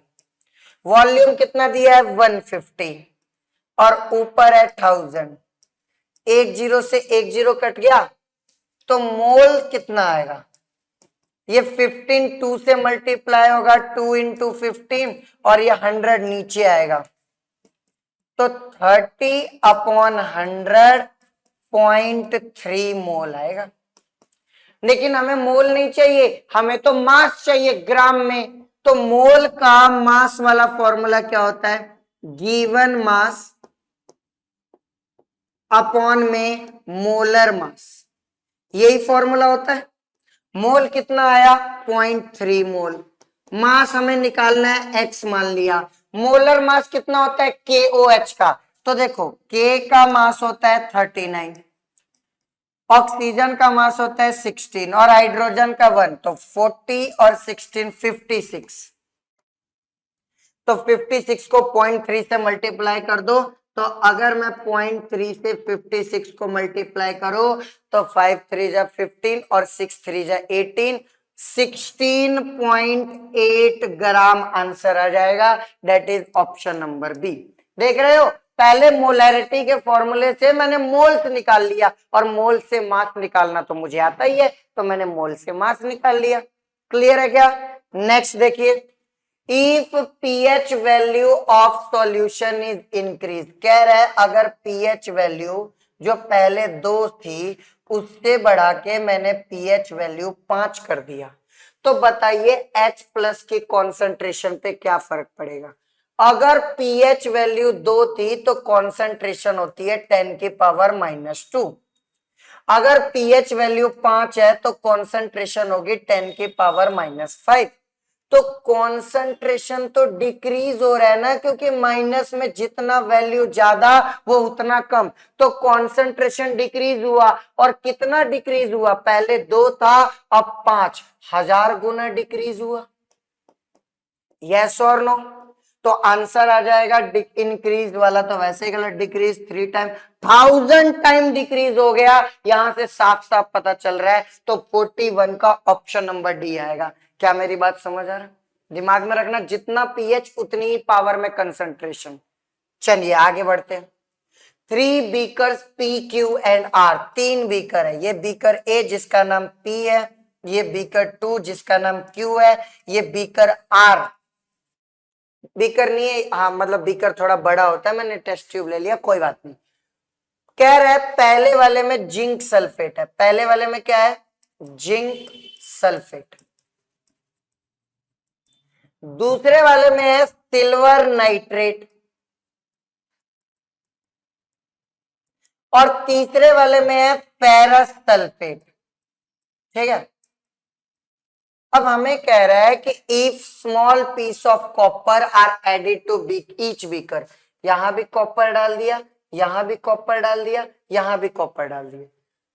वॉल्यूम कितना दिया है? 150 और ऊपर है 1000। एक जीरो से एक जीरो कट गया तो मोल कितना आएगा? ये 15 2 से मल्टीप्लाई होगा, 2 इंटू 15, और ये 100 नीचे आएगा तो 30 अपॉन 100.3 मोल आएगा। लेकिन हमें मोल नहीं चाहिए, हमें तो मास चाहिए ग्राम में। तो मोल का मास वाला फॉर्मूला क्या होता है? गिवन मास अपॉन में मोलर मास, यही फॉर्मूला होता है। मोल कितना आया? 0.3 मोल। मास हमें निकालना है, x मान लिया। मोलर मास कितना होता है KOH का? तो देखो K का मास होता है 39, ऑक्सीजन का मास होता है 16 और हाइड्रोजन का 1, तो 40 और 16 56। तो 56 को 0.3 से मल्टीप्लाई कर दो, तो अगर मैं 0.3 से 56 को मल्टीप्लाई करूं तो 5 3 जा 15 और 6 3 जा 18, 16.8 ग्राम आंसर आ जाएगा। That is option number B. देख रहे हो, पहले मोलैरिटी के फॉर्मूले से मैंने मोल्स निकाल लिया, और मोल से मास निकालना तो मुझे आता ही है, तो मैंने मोल से मास निकाल लिया। क्लियर है क्या? नेक्स्ट देखिए, if pH value of solution is increase. कह रहा है अगर pH वैल्यू जो पहले 2 थी उससे बढ़ा के मैंने pH वैल्यू 5 कर दिया, तो बताइए H प्लस की कॉन्सेंट्रेशन पे क्या फर्क पड़ेगा? अगर pH वैल्यू 2 थी तो कॉन्सेंट्रेशन होती है 10 की पावर -2। अगर pH वैल्यू 5 है तो कॉन्सेंट्रेशन होगी 10 की पावर -5। तो कॉन्सेंट्रेशन तो डिक्रीज हो रहा है ना, क्योंकि माइनस में जितना वैल्यू ज्यादा वो उतना कम, तो कॉन्सेंट्रेशन डिक्रीज हुआ। और कितना डिक्रीज हुआ? पहले 2 था अब 5, 1000 गुना डिक्रीज हुआ। यस और नो? तो आंसर आ जाएगा इंक्रीज वाला तो वैसे ही गलत, डिक्रीज 3 टाइम, 1000 टाइम डिक्रीज हो गया। यहां से साफ साफ पता चल रहा है, तो 41 का ऑप्शन नंबर डी आएगा। क्या मेरी बात समझ आ रहा है? दिमाग में रखना, जितना पीएच उतनी ही पावर में कंसंट्रेशन। चलिए आगे बढ़ते हैं। 3 बीकर्स PQ&R, 3 बीकर है। ये बीकर ए जिसका नाम P है, ये बीकर 2 जिसका नाम Q है, ये बीकर R। बीकर नहीं है, हाँ मतलब बीकर थोड़ा बड़ा होता है, मैंने टेस्ट ट्यूब ले लिया, कोई बात नहीं। कह रहा है पहले वाले में जिंक सल्फेट है। पहले वाले में क्या है? Zinc sulphate. दूसरे वाले में है सिल्वर नाइट्रेट, और तीसरे वाले में है फेरस सल्फेट। ठीक है, अब हमें कह रहा है कि if small piece of copper are added to each beaker, यहां भी कॉपर डाल दिया, यहां भी कॉपर डाल दिया, यहां भी कॉपर डाल दिया,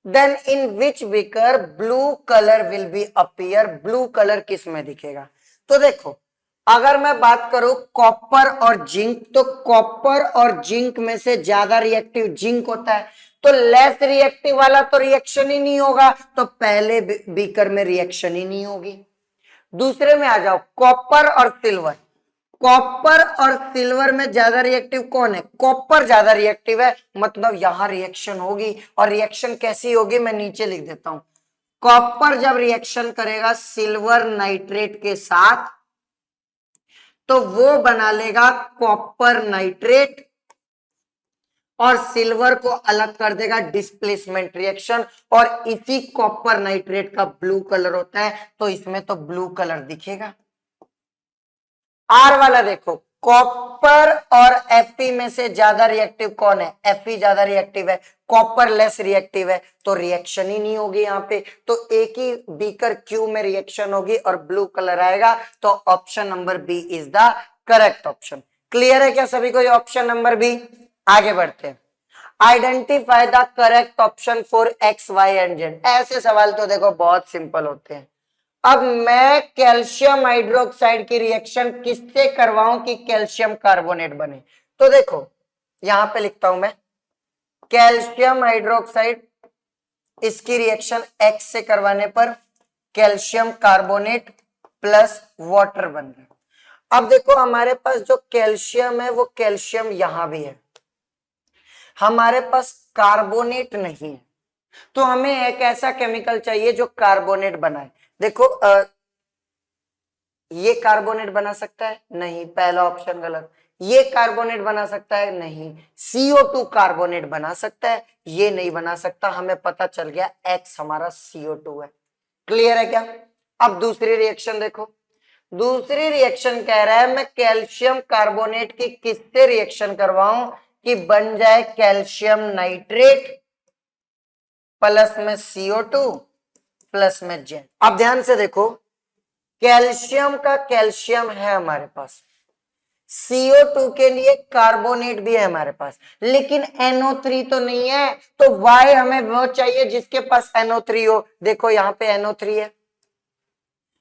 then in which beaker blue colour will be appear. Blue colour किस में दिखेगा? तो देखो, अगर मैं बात करूं कॉपर और जिंक, तो कॉपर और जिंक में से ज्यादा रिएक्टिव जिंक होता है, तो लेस रिएक्टिव वाला तो रिएक्शन ही नहीं होगा, तो पहले बीकर में रिएक्शन ही नहीं होगी। दूसरे में आ जाओ, कॉपर और सिल्वर। कॉपर और सिल्वर में ज्यादा रिएक्टिव कौन है? कॉपर ज्यादा रिएक्टिव है, मतलब यहां रिएक्शन होगी। और रिएक्शन कैसी होगी मैं नीचे लिख देता हूं। कॉपर जब रिएक्शन करेगा सिल्वर नाइट्रेट के साथ, तो वो बना लेगा कॉपर नाइट्रेट और सिल्वर को अलग कर देगा डिस्प्लेसमेंट रिएक्शन, और इसी कॉपर नाइट्रेट का ब्लू कलर होता है, तो इसमें तो ब्लू कलर दिखेगा। आर वाला देखो, कॉपर और Fe में से ज्यादा रिएक्टिव कौन है? Fe ज्यादा रिएक्टिव है, कॉपर लेस रिएक्टिव है, तो रिएक्शन ही नहीं होगी यहाँ पे। तो एक ही बीकर क्यू में रिएक्शन होगी और ब्लू कलर आएगा, तो option number B is the correct option. Clear है क्या सभी को ये ऑप्शन नंबर बी? आगे बढ़ते हैं। Identify the correct option for X Y and Z. ऐसे सवाल तो देखो बहुत सिंपल होते हैं। अब मैं कैल्शियम हाइड्रोक्साइड की रिएक्शन किससे करवाऊं कि कैल्शियम कार्बोनेट बने? तो देखो यहां पे लिखता हूं मैं, कैल्शियम हाइड्रोक्साइड, इसकी रिएक्शन X से करवाने पर कैल्शियम कार्बोनेट प्लस वाटर बन रहा है। अब देखो हमारे पास जो कैल्शियम है वो कैल्शियम यहां भी है, हमारे पास कार्बोनेट नहीं है, तो हमें एक ऐसा केमिकल चाहिए जो कार्बोनेट बनाए। देखो ये कार्बोनेट बना सकता है? नहीं, पहला ऑप्शन गलत। ये कार्बोनेट बना सकता है? नहीं। CO2 कार्बोनेट बना सकता है? ये नहीं बना सकता। हमें पता चल गया X हमारा CO2 है। क्लियर है क्या? अब दूसरी रिएक्शन देखो, दूसरी रिएक्शन कह रहा है मैं कैल्शियम कार्बोनेट की किससे रिएक्शन करवाऊं कि बन जाए कैल्शियम नाइट्रेट प्लस में CO2 प्लस में जेड। अब ध्यान से देखो, कैल्शियम का कैल्शियम है हमारे पास, CO2 के लिए कार्बोनेट भी है हमारे पास, लेकिन NO3 तो नहीं है, तो Y हमें वो चाहिए जिसके पास NO3 हो। देखो यहाँ पे NO3 है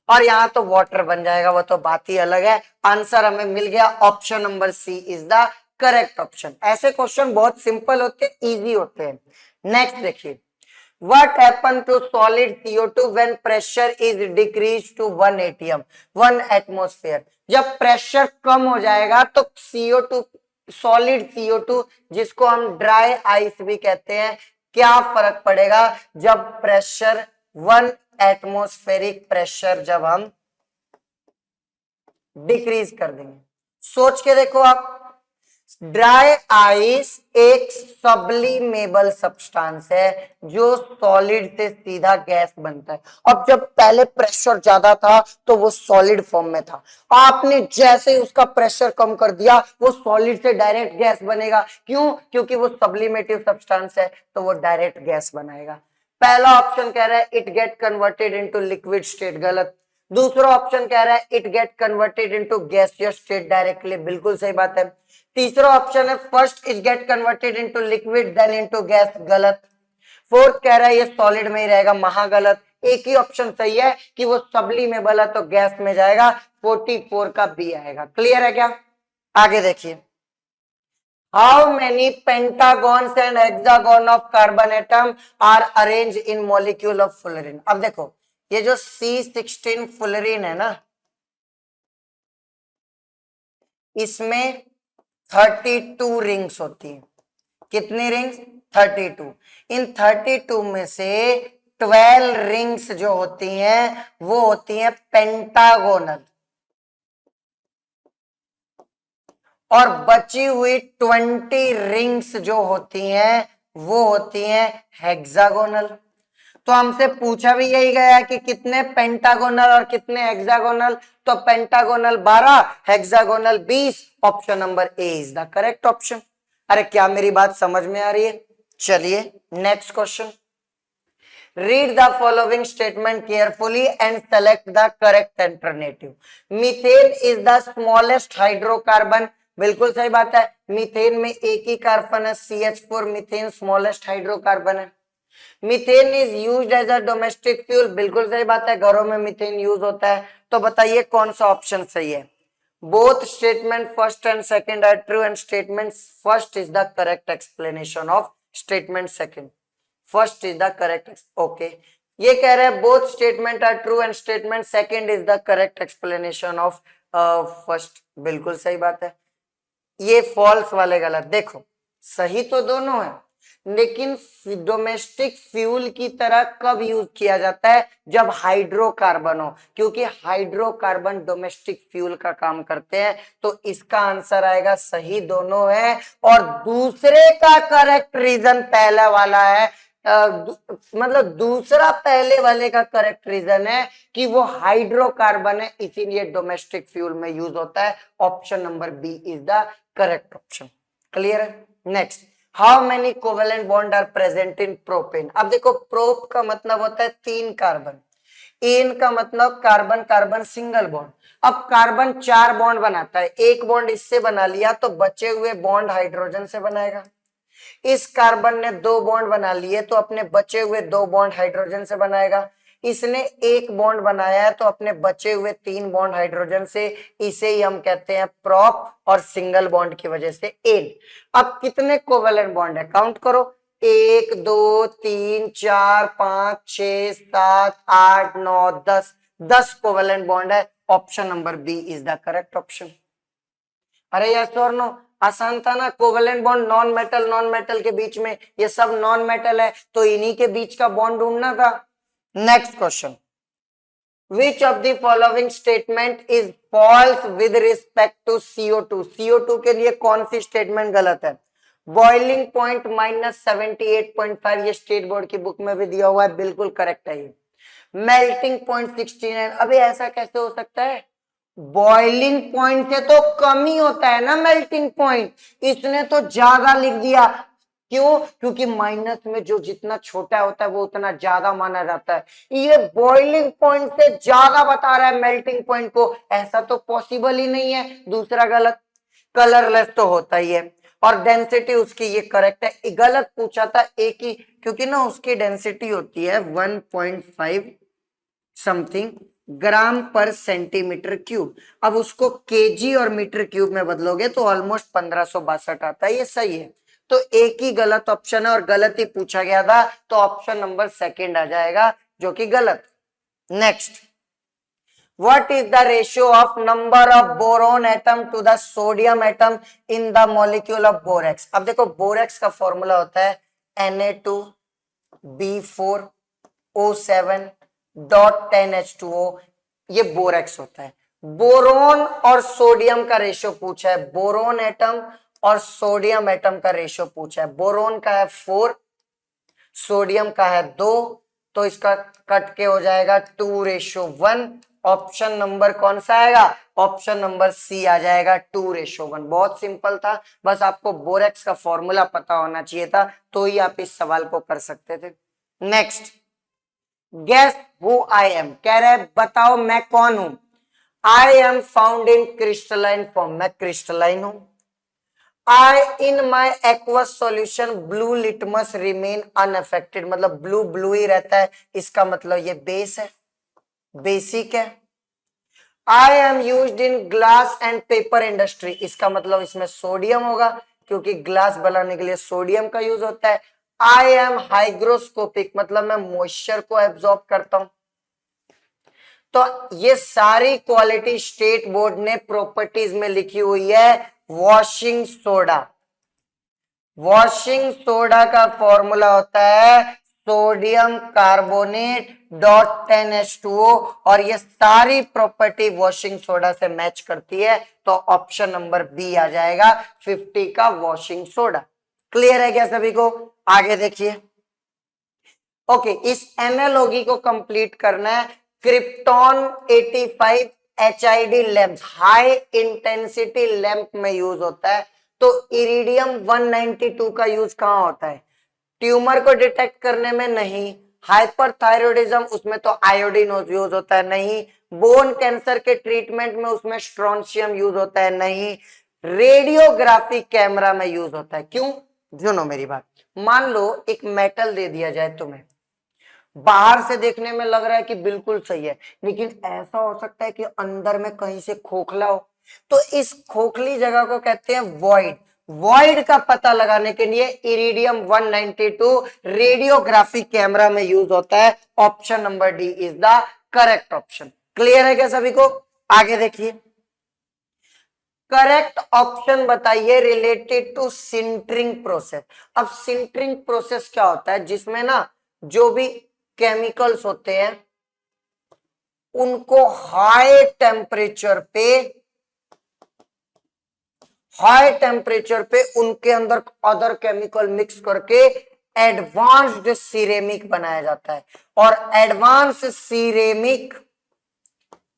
और यहाँ तो वाटर बन जाएगा, वो तो बात ही अलग है। आंसर हमें मिल गया, option number C is the correct option. ऐसे क्वेश्चन बहुत सिंपल होते हैं, इजी होते हैं। नेक्स्ट देखिए, What happened to solid CO2 when pressure is decreased to 1 atm, 1 atmosphere? जब प्रेशर कम हो जाएगा तो CO2, सॉलिड CO2 जिसको हम ड्राई आइस भी कहते हैं, क्या फर्क पड़ेगा जब प्रेशर 1 एटमॉस्फेरिक प्रेशर जब हम डिक्रीज कर देंगे? सोच के देखो आप, ड्राई आइस एक सब्लिमेबल सब्सटेंस है जो सॉलिड से सीधा गैस बनता है। अब जब पहले प्रेशर ज्यादा था तो वो सॉलिड फॉर्म में था, आपने जैसे ही उसका प्रेशर कम कर दिया वो सॉलिड से डायरेक्ट गैस बनेगा। क्यों? क्योंकि वो सब्लिमेटिव सब्सटेंस है, तो वो डायरेक्ट गैस बनाएगा। पहला ऑप्शन कह रहा है it get converted into liquid state, गलत। दूसरा ऑप्शन कह रहा है it get converted into gaseous state directly, बिल्कुल सही बात है। तीसरा ऑप्शन है first it get converted into liquid then into gas, गलत। फोर्थ कह रहा है ये सॉलिड में ही रहेगा, महागलत। एक ही ऑप्शन सही है कि वो सब्लिमेबल है तो गैस में जाएगा, 44 का बी आएगा। क्लियर है क्या? आगे देखिए, how many pentagons and hexagon of carbon atom are arrange in molecule of fullerene? अब देखो ये जो C16 फुलरिन है ना, इसमें 32 रिंग्स होती हैं। कितनी रिंग्स? 32। इन 32 में से 12 रिंग्स जो होती हैं वो होती हैं पेंटागोनल, और बची हुई 20 रिंग्स जो होती हैं वो होती हैं हेक्सागोनल। तो हमसे पूछा भी यही गया कि कितने पेंटागोनल और कितने हेक्सागोनल, तो pentagonal 12, hexagonal 20, option number A is the correct option. अरे क्या मेरी बात समझ में आ रही है? चलिए next question, read the following statement carefully and select the correct alternative. Methane is the smallest hydrocarbon, बिल्कुल सही बात है। मीथेन में एक ही कार्बन है, CH4, मीथेन स्मॉलेस्ट हाइड्रोकार्बन है। Methane is used as a domestic fuel, बिल्कुल सही बात है, घरों में मीथेन यूज होता है। तो बताइए कौन सा ऑप्शन सही है? Both statement first and second are true and statement first is the correct explanation of statement second. First is the correct, okay. ये कह रहे हैं both statement are true and statement second is the correct explanation of first, बिल्कुल सही बात है। ये false वाले गलत। देखो सही तो दोनों है, लेकिन डोमेस्टिक फ्यूल की तरह कब यूज किया जाता है? जब हाइड्रोकार्बन हो, क्योंकि हाइड्रोकार्बन डोमेस्टिक फ्यूल का काम करते हैं। तो इसका आंसर आएगा सही, दोनों है। और दूसरे का करेक्ट रीजन पहला वाला है, मतलब दूसरा पहले वाले का करेक्ट रीजन है कि वो हाइड्रोकार्बन है, इसीलिए डोमेस्टिक फ्यूल में यूज होता है। Option number B is the correct option. Clear है? Next, how many covalent bond are present in propane? अब देखो, प्रोप का मतलब होता है 3 कार्बन, एन का मतलब कार्बन कार्बन सिंगल बॉन्ड। अब कार्बन 4 बॉन्ड बनाता है, एक बॉन्ड इससे बना लिया तो बचे हुए बॉन्ड हाइड्रोजन से बनाएगा। इस कार्बन ने 2 बॉन्ड बना लिए तो अपने बचे हुए 2 बॉन्ड हाइड्रोजन से बनाएगा। इसने एक बॉन्ड बनाया है तो अपने बचे हुए 3 बॉन्ड हाइड्रोजन से, इसे ही हम कहते हैं प्रॉप, और सिंगल बॉन्ड की वजह से एन। अब कितने कोवेलेंट बॉन्ड है? काउंट करो, 1 2 3 4 5 6 7 8 9 10, 10 कोवेलेंट बॉन्ड है। Option number B is the correct option. अरे यस और नो, आसान था ना। कोवेलेंट बॉन्ड नॉन मेटल के बीच में, ये सब नॉन मेटल है तो इन्हीं के बीच का बॉन्ड ढूंढना था। Next question, which of the following statement is false with respect to CO2? CO2 के लिए कौन सी स्टेटमेंट गलत है? बॉइलिंग पॉइंट -78.5, ये स्टेट बोर्ड की बुक में भी दिया हुआ है, बिल्कुल करेक्ट है ये। मेल्टिंग पॉइंट 69, अभी ऐसा कैसे हो सकता है? बॉइलिंग पॉइंट से तो कम ही होता है ना मेल्टिंग पॉइंट, इसने तो ज्यादा लिख दिया। क्यों? क्योंकि माइनस में जो जितना छोटा होता है वो उतना ज्यादा माना जाता है। ये बॉइलिंग पॉइंट से ज्यादा बता रहा है मेल्टिंग पॉइंट को, ऐसा तो पॉसिबल ही नहीं है। दूसरा गलत, कलरलेस तो होता ही है। और डेंसिटी उसकी ये करेक्ट है, गलत पूछा था एक ही, क्योंकि ना उसकी डेंसिटी होती है 1.5 समथिंग ग्राम पर सेंटीमीटर क्यूब। अब उसको केजी और मीटर क्यूब में बदलोगे तो ऑलमोस्ट 1562 आता है, ये सही है। तो एक ही गलत ऑप्शन है और गलत ही पूछा गया था, तो ऑप्शन नंबर सेकंड आ जाएगा, जो कि गलत। Next, what is the ratio of number of boron atom to the sodium atom in the molecule of borax? अब देखो, बोरेक्स का फॉर्मूला होता है Na2B4O7.10H2O, ये बोरेक्स होता है। बोरोन और सोडियम का रेशियो पूछा है, बोरोन एटम और सोडियम एटम का रेशियो पूछा है। बोरोन का है 4, सोडियम का है 2, तो इसका कट के हो जाएगा 2:1। ऑप्शन नंबर कौन सा आएगा? ऑप्शन नंबर सी आ जाएगा, 2:1। बहुत सिंपल था, बस आपको बोरेक्स का फॉर्मूला पता होना चाहिए था, तो ही आप इस सवाल को कर सकते थे। Next, guess who I am, कह रहे बताओ मैं कौन हूं। I am found in crystalline form, मैं क्रिस्टलाइन हूं। I in my aqueous solution blue litmus remain unaffected, मतलब ब्लू ब्लू ही रहता है, इसका मतलब ये बेस है, बेसिक है। I am used in glass and paper industry, इसका मतलब इसमें सोडियम होगा, क्योंकि ग्लास बनाने के लिए सोडियम का यूज होता है। I am hygroscopic, मतलब मैं मॉइस्चर को एब्जॉर्ब करता हूं। तो ये सारी क्वालिटी स्टेट बोर्ड ने प्रॉपर्टीज में लिखी हुई है। वॉशिंग सोडा, वॉशिंग सोडा का फॉर्मूला होता है सोडियम कार्बोनेट .10H2O, और ये सारी प्रॉपर्टी वॉशिंग सोडा से मैच करती है, तो ऑप्शन नंबर बी आ जाएगा 50 का वॉशिंग सोडा। क्लियर है क्या सभी को? आगे देखिए। ओके, इस एनालॉगी को कंप्लीट करना है। Krypton 85 HID lamp high intensity lamp में यूज होता है, तो इरिडियम 192 का यूज कहां होता है? ट्यूमर को डिटेक्ट करने में नहीं, हाइपरथायरॉयडिज्म उसमें तो आयोडीन यूज होता है नहीं, बोन कैंसर के ट्रीटमेंट में उसमें स्ट्रोंशियम यूज होता है नहीं, रेडियोग्राफी कैमरा में यूज होता है। क्यों? सुनो मेरी बात, मान लो एक मेटल दे दिया जाए तुम्हें, बाहर से देखने में लग रहा है कि बिल्कुल सही है, लेकिन ऐसा हो सकता है कि अंदर में कहीं से खोखला हो, तो इस खोखली जगह को कहते हैं वॉइड। वॉइड का पता लगाने के लिए इरिडियम 192 रेडियोग्राफी कैमरा में यूज होता है। Option number D is the correct option. Clear है क्या सभी को? आगे देखिए, करेक्ट ऑप्शन बताइए रिलेटेड टू सिंटरिंग प्रोसेस। अब सिंटरिंग प्रोसेस क्या होता है, जिसमें ना जो भी केमिकल्स होते हैं उनको हाई टेम्परेचर पे उनके अंदर अदर केमिकल मिक्स करके एडवांस्ड सिरेमिक बनाया जाता है। और एडवांस सिरेमिक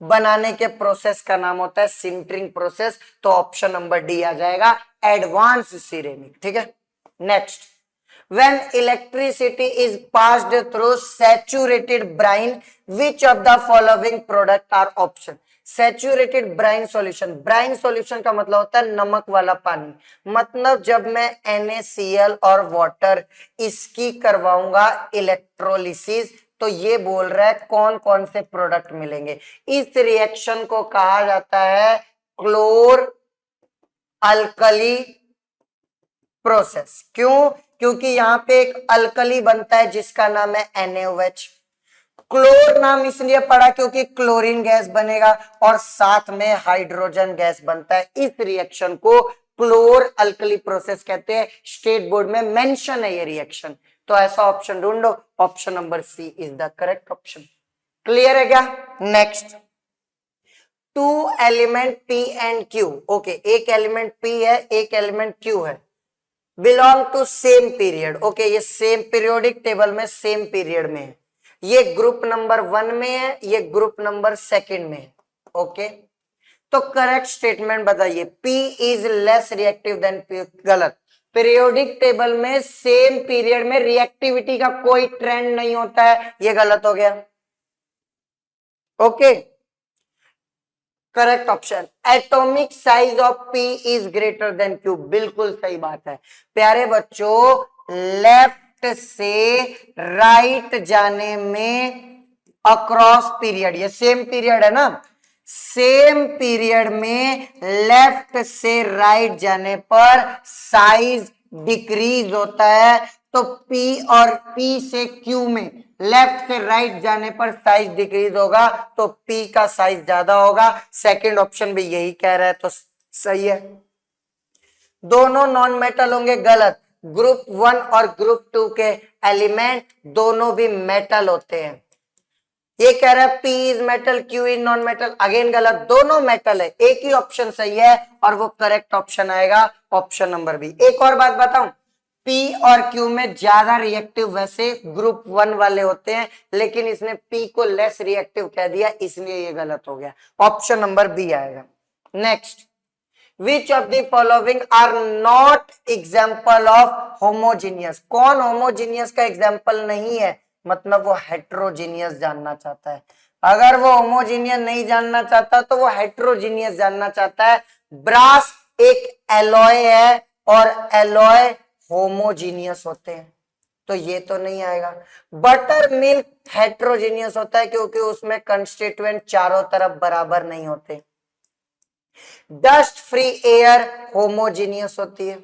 बनाने के प्रोसेस का नाम होता है सिंटरिंग प्रोसेस। तो ऑप्शन नंबर डी आ जाएगा, एडवांस सिरेमिक। ठीक है, next, when electricity is passed through saturated brine, which of the following product are option? Saturated brine solution, brine solution का मतलब होता है नमक वाला पानी। मतलब जब मैं NaCl और वाटर इसकी करवाऊंगा इलेक्ट्रोलिसिस, तो ये बोल रहा है कौन कौन से प्रोडक्ट मिलेंगे। इस रिएक्शन को कहा जाता है क्लोर अल्कली प्रोसेस। क्यों? क्योंकि यहां पे एक अल्कली बनता है जिसका नाम है NaOH। क्लोर नाम इसलिए पड़ा क्योंकि क्लोरीन गैस बनेगा और साथ में हाइड्रोजन गैस बनता है। इस रिएक्शन को क्लोर अल्कली प्रोसेस कहते हैं। स्टेट बोर्ड में मेंशन है ये रिएक्शन। तो ऐसा ऑप्शन ढूंढो, option number C is the correct option. Clear है क्या? Next, two element P and Q। Okay, एक एलिमेंट P है, एक एलिमेंट Q है, belong to same period. Okay, ये सेम पीरियोडिक टेबल में सेम पीरियड में है। ये ग्रुप नंबर 1 में है, ये ग्रुप नंबर 2 में है। ओके, तो करेक्ट स्टेटमेंट बताइए। P is less reactive than P। गलत। पीरियोडिक टेबल में सेम पीरियड में रिएक्टिविटी का कोई ट्रेंड नहीं होता है, ये गलत हो गया। Okay, correct option, atomic size of P is greater than Q। बिल्कुल सही बात है प्यारे बच्चों। लेफ्ट से राइट जाने में अक्रॉस पीरियड, ये सेम पीरियड है ना, सेम पीरियड में लेफ्ट से राइट जाने पर साइज डिक्रीज होता है। तो P और P से Q में लेफ्ट से राइट जाने पर साइज डिक्रीज होगा, तो P का साइज ज्यादा होगा। सेकंड ऑप्शन भी यही कह रहा है, तो सही है। दोनों नॉन मेटल होंगे, गलत। ग्रुप 1 और ग्रुप 2 के एलिमेंट दोनों भी मेटल होते हैं। ये कह रहा है P is metal, Q is non metal, again गलत। दोनों मेटल है, एक ही ऑप्शन सही है और वो करेक्ट ऑप्शन आएगा, ऑप्शन नंबर बी। एक और बात बताऊं, P और Q में ज्यादा रिएक्टिव वैसे ग्रुप 1 वाले होते हैं, लेकिन इसने P को लेस रिएक्टिव कह दिया, इसलिए ये गलत हो गया। ऑप्शन नंबर बी आएगा। Next, Which of the following are not example of homogeneous? कौन homogeneous का एग्जाम्पल नहीं है? मतलब वो हेट्रोजीनियस जानना चाहता है। अगर वो होमोजीनियस नहीं जानना चाहता तो वो हेट्रोजीनियस जानना चाहता है। ब्रास एक एलॉय है और एलॉय होमोजीनियस होते हैं, तो ये तो नहीं आएगा। बटर मिल्क हेट्रोजीनियस होता है क्योंकि उसमें कंस्टिट्यूएंट चारों तरफ बराबर नहीं होते। डस्ट फ्री एयर होमोजीनियस होती है।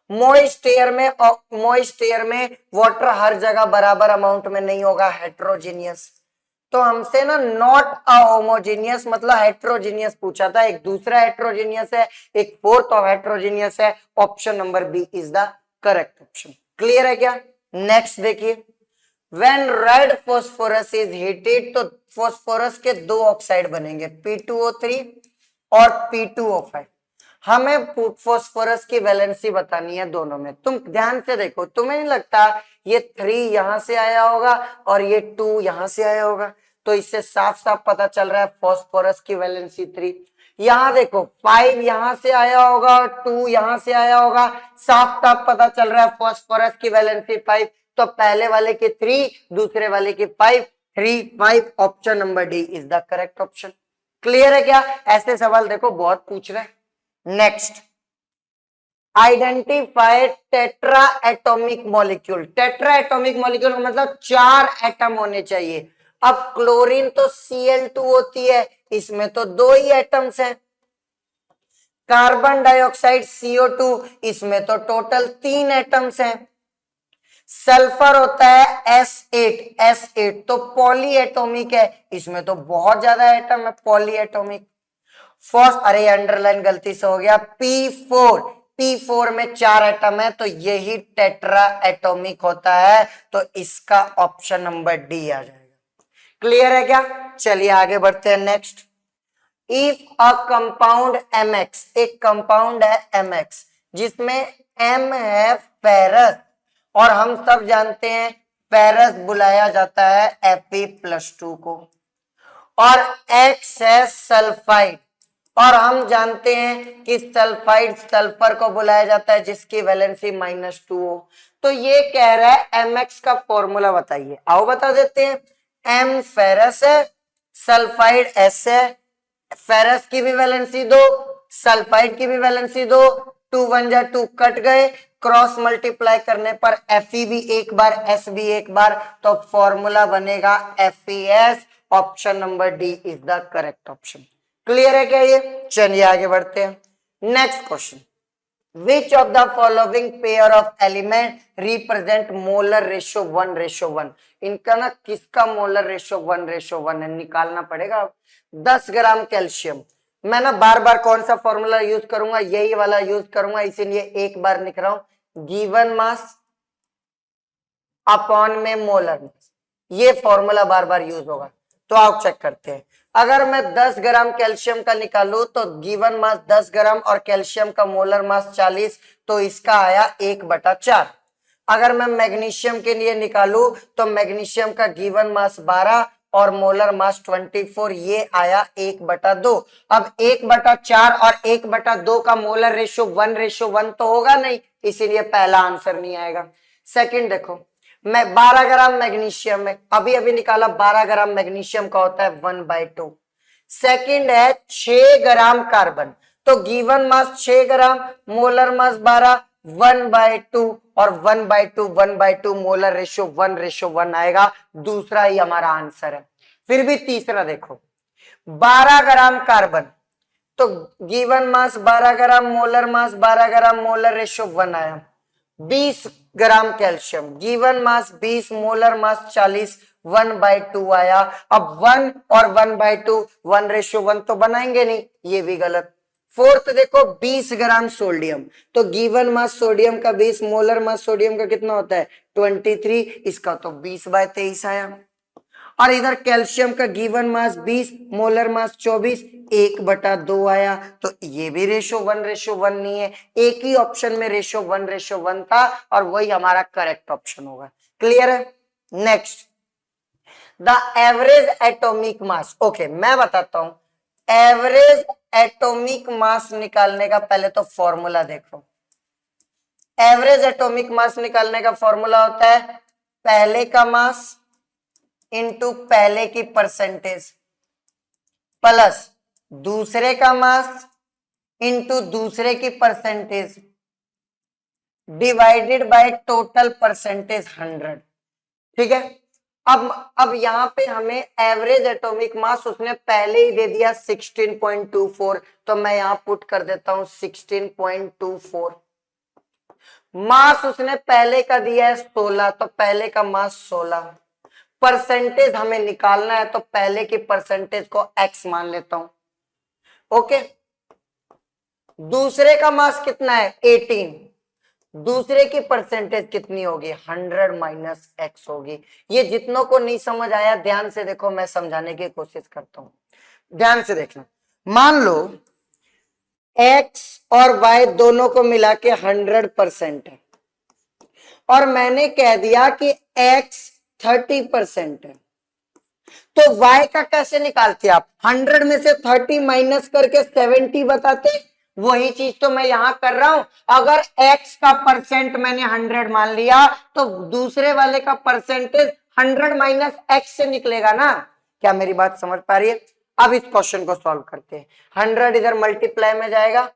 मॉइस्ट एयर में वाटर हर जगह बराबर अमाउंट में नहीं होगा, हेट्रोजीनियस। तो हमसे ना नॉट अ होमोजीनियस मतलब हेट्रोजीनियस पूछा था। एक दूसरा हेट्रोजीनियस है, एक फोर्थ ऑफ हेट्रोजीनियस है। Option number B is the correct option. Clear है क्या? नेक्स्ट देखिए, when red phosphorus is heated, तो फॉस्फोरस के दो ऑक्साइड बनेंगे, P2O3 और P2O5। हमें फॉस्फोरस की वैलेंसी बतानी है दोनों में। तुम ध्यान से देखो, तुम्हें नहीं लगता ये 3 यहां से आया होगा और ये 2 यहां से आया होगा? तो इससे साफ साफ पता चल रहा है फॉस्फोरस की वैलेंसी 3। यहां देखो 5 यहां से आया होगा और 2 यहां से आया होगा, साफ साफ पता चल रहा है फॉस्फोरस की वैलेंसी 5। तो पहले वाले की 3, दूसरे वाले की 5, 3, 5। Option number D is the correct option. Clear है क्या? ऐसे सवाल देखो बहुत पूछ रहे हैं। Next, identify tetra atomic molecule. Tetra atomic molecule मतलब 4 एटम होने चाहिए। अब क्लोरीन तो Cl2 होती है, इसमें तो 2 ही एटम्स हैं। कार्बन डाइऑक्साइड CO2, इसमें तो टोटल 3 एटम्स हैं। सल्फर होता है S8 तो पॉली एटॉमिक है, इसमें तो बहुत ज्यादा एटम है, पॉली एटॉमिक। फर्स्ट, अरे अंडरलाइन गलती से हो गया, P4 में 4 एटम है तो यही टेट्रा एटॉमिक होता है, तो इसका ऑप्शन नंबर डी आ जाएगा। क्लियर है क्या? चलिए आगे बढ़ते हैं next. If a compound mx, एक कंपाउंड है mx जिसमें m है फेरस, और हम सब जानते हैं फेरस बुलाया जाता है Fe+2 को, और x है सल्फाइड, और हम जानते हैं कि सल्फाइड सल्फर को बुलाया जाता है जिसकी वैलेंसी -2 हो। तो ये कह रहा है mx का फॉर्मूला बताइए। आओ बता देते हैं। m फेरस है, सल्फाइड s है, फेरस की भी वैलेंसी 2, सल्फाइड की भी वैलेंसी 2, 2 1 जा 2 कट गए, क्रॉस मल्टीप्लाई करने पर Fe भी एक बार S भी एक बार, तो फॉर्मूला बनेगा FeS। Option number D is the correct option. Clear है क्या ये? चलिए आगे बढ़ते हैं। Next question, which of the following pair of element represent molar ratio 1:1? इनका ना किसका मोलर रेशियो 1:1 है, निकालना पड़ेगा। 10 ग्राम कैल्शियम, मैं ना बार बार कौन सा फॉर्मूला यूज करूंगा, यही वाला यूज करूंगा, इसीलिए एक बार लिख रहा हूं, गिवन मास अपॉन में मोलर मास, ये फॉर्मूला बार बार यूज होगा। तो आओ चेक करते हैं। अगर मैं 10 ग्राम कैल्शियम का निकालू तो गिवन मास 10 ग्राम और कैल्शियम का मोलर मास 40, तो इसका आया 1/4। अगर मैं मैग्नीशियम के लिए निकालू तो मैग्नीशियम का गिवन मास 12 और मोलर मास 24, ये आया 1/2। अब 1/4 और 1/2 का मोलर रेशियो 1:1 तो होगा नहीं, इसीलिए पहला आंसर नहीं आएगा। सेकंड देखो, मैं 12 ग्राम मैग्नीशियम में अभी अभी निकाला, 12 ग्राम मैग्नीशियम का होता है 1/2। सेकंड है 6 ग्राम कार्बन, तो गिवन मास 6 ग्राम, मोलर मास 12, 1/2 और 1/2 मोलर रेशियो 1:1 आएगा। दूसरा ही हमारा आंसर है। फिर भी तीसरा देखो, 12 ग्राम कार्बन, तो गिवन मास 12 ग्राम, मोलर मास 12 ग्राम, मोलर रेशियो 1 आया। 20 ग्राम calcium, given mass 20, molar mass 40, 1/2 आया। अब 1 और 1/2 1:1 तो बनाएंगे नहीं, ये भी गलत। फोर्थ देखो, 20 ग्राम सोडियम, तो गिवन मास सोडियम का 20, मोलर मास सोडियम का कितना होता है 23, इसका तो 20/23 आया। और इधर कैल्शियम का गिवन मास 20, मोलर मास 24, 1/2 आया। तो ये भी रेशो 1:1 नहीं है, एक ही ऑप्शन में रेशो 1:1 था और वही हमारा करेक्ट ऑप्शन होगा। क्लियर है? Next, the average atomic mass. Okay, मैं बताता हूं एवरेज एटॉमिक मास निकालने का पहले तो फॉर्मूला देखो। एवरेज एटॉमिक मास निकालने का फॉर्मूला होता है पहले का मास इनटू पहले की परसेंटेज प्लस दूसरे का मास इनटू दूसरे की percentage divided by total percentage 100। ठीक है, अब यहां पे हमें एवरेज एटॉमिक मास उसने पहले ही दे दिया 16.24, तो मैं यहां पुट कर देता हूं 16.24। मास उसने पहले का दिया है 16, तो पहले का मास 16। परसेंटेज हमें निकालना है तो पहले की परसेंटेज को x मान लेता हूं। ओके, दूसरे का मास कितना है 18, दूसरे की परसेंटेज कितनी होगी 100 माइनस x होगी। ये जितनों को नहीं समझ आया ध्यान से देखो, मैं समझाने की कोशिश करता हूं, ध्यान से देखना। मान लो x और y दोनों को मिला के 100% है और मैंने कह दिया कि x 30% है, तो y का कैसे निकालते आप? 100 में से 30 माइनस करके 70 बताते। वही चीज तो मैं यहां कर रहा हूं। अगर x का परसेंट मैंने 100 मान लिया तो दूसरे वाले का परसेंटेज 100 माइनस x से निकलेगा ना। क्या मेरी बात समझ पा रही है? अब इस क्वेश्चन को सॉल्व करते हैं। 100 इधर मल्टीप्लाई में जाएगा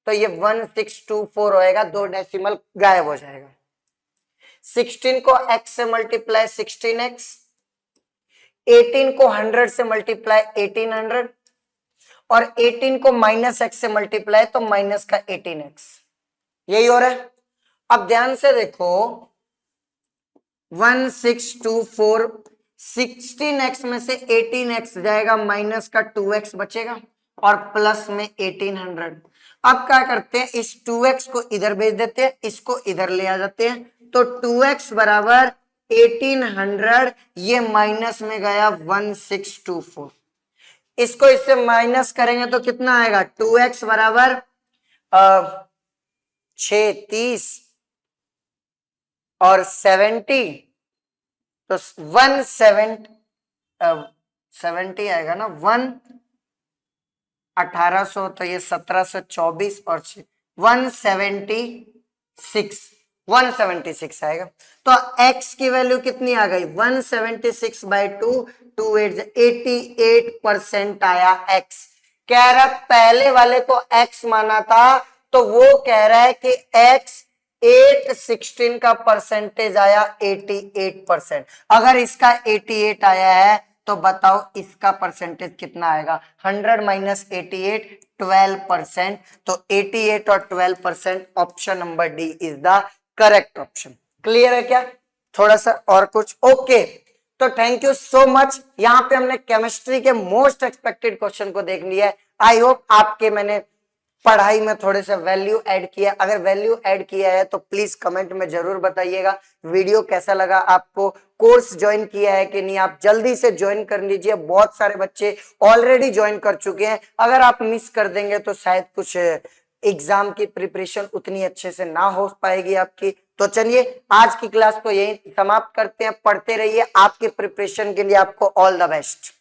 तो ये 1624 होएगा, 2 डेसिमल गायब हो जाएगा। 16 को x से मल्टीप्लाई 16x, 18 को 100 से मल्टीप्लाई 1800 और 18 को माइनस x से मल्टीप्लाई तो माइनस का 18x, यही हो रहा है। अब ध्यान से देखो 1624, 16x में से 18x जाएगा, माइनस का 2x बचेगा और प्लस में 1800। अब क्या करते हैं, इस 2x को इधर भेज देते हैं, इसको इधर ले आ जाते हैं, तो 2x बराबर 1800, ये माइनस में गया 1624। इसको इससे माइनस करेंगे तो कितना आएगा, 2x बराबर 630 और 70, तो 170 आएगा ना, 1800, तो ये 1724 और 176 आएगा। तो x की वैल्यू कितनी आ गई, 176/2, 88% आया x। कह रहा पहले वाले को x माना था, तो वो कह रहा है कि x 816 का परसेंटेज आया 88%। अगर इसका 88 आया है तो बताओ इसका परसेंटेज कितना आएगा, 100 माइनस 88, 12%। तो 88 और 12%, option number D is the correct option. Clear है क्या, थोड़ा सा और कुछ, ओके। तो थैंक यू सो मच। यहाँ पे हमने केमिस्ट्री के मोस्ट एक्सपेक्टेड क्वेश्चन को देख लिया है। आई होप आपके मैंने पढ़ाई में थोड़े से वैल्यू ऐड किया। अगर वैल्यू ऐड किया है तो प्लीज कमेंट में जरूर बताइएगा। वीडियो कैसा लगा आपको, कोर्स ज्वाइन किया है कि नहीं, आप जल्दी से ज्वाइन कर लीजिए। बहुत सारे बच्चे ऑलरेडी ज्वाइन कर चुके हैं। अगर आप मिस कर देंगे तो शायद कुछ एग्जाम की प्रिपरेशन उतनी अच्छे से ना हो पाएगी आपकी। तो चलिए आज की क्लास को यही समाप्त करते हैं। पढ़ते रहिए, आपकी प्रिपरेशन के लिए आपको ऑल द बेस्ट।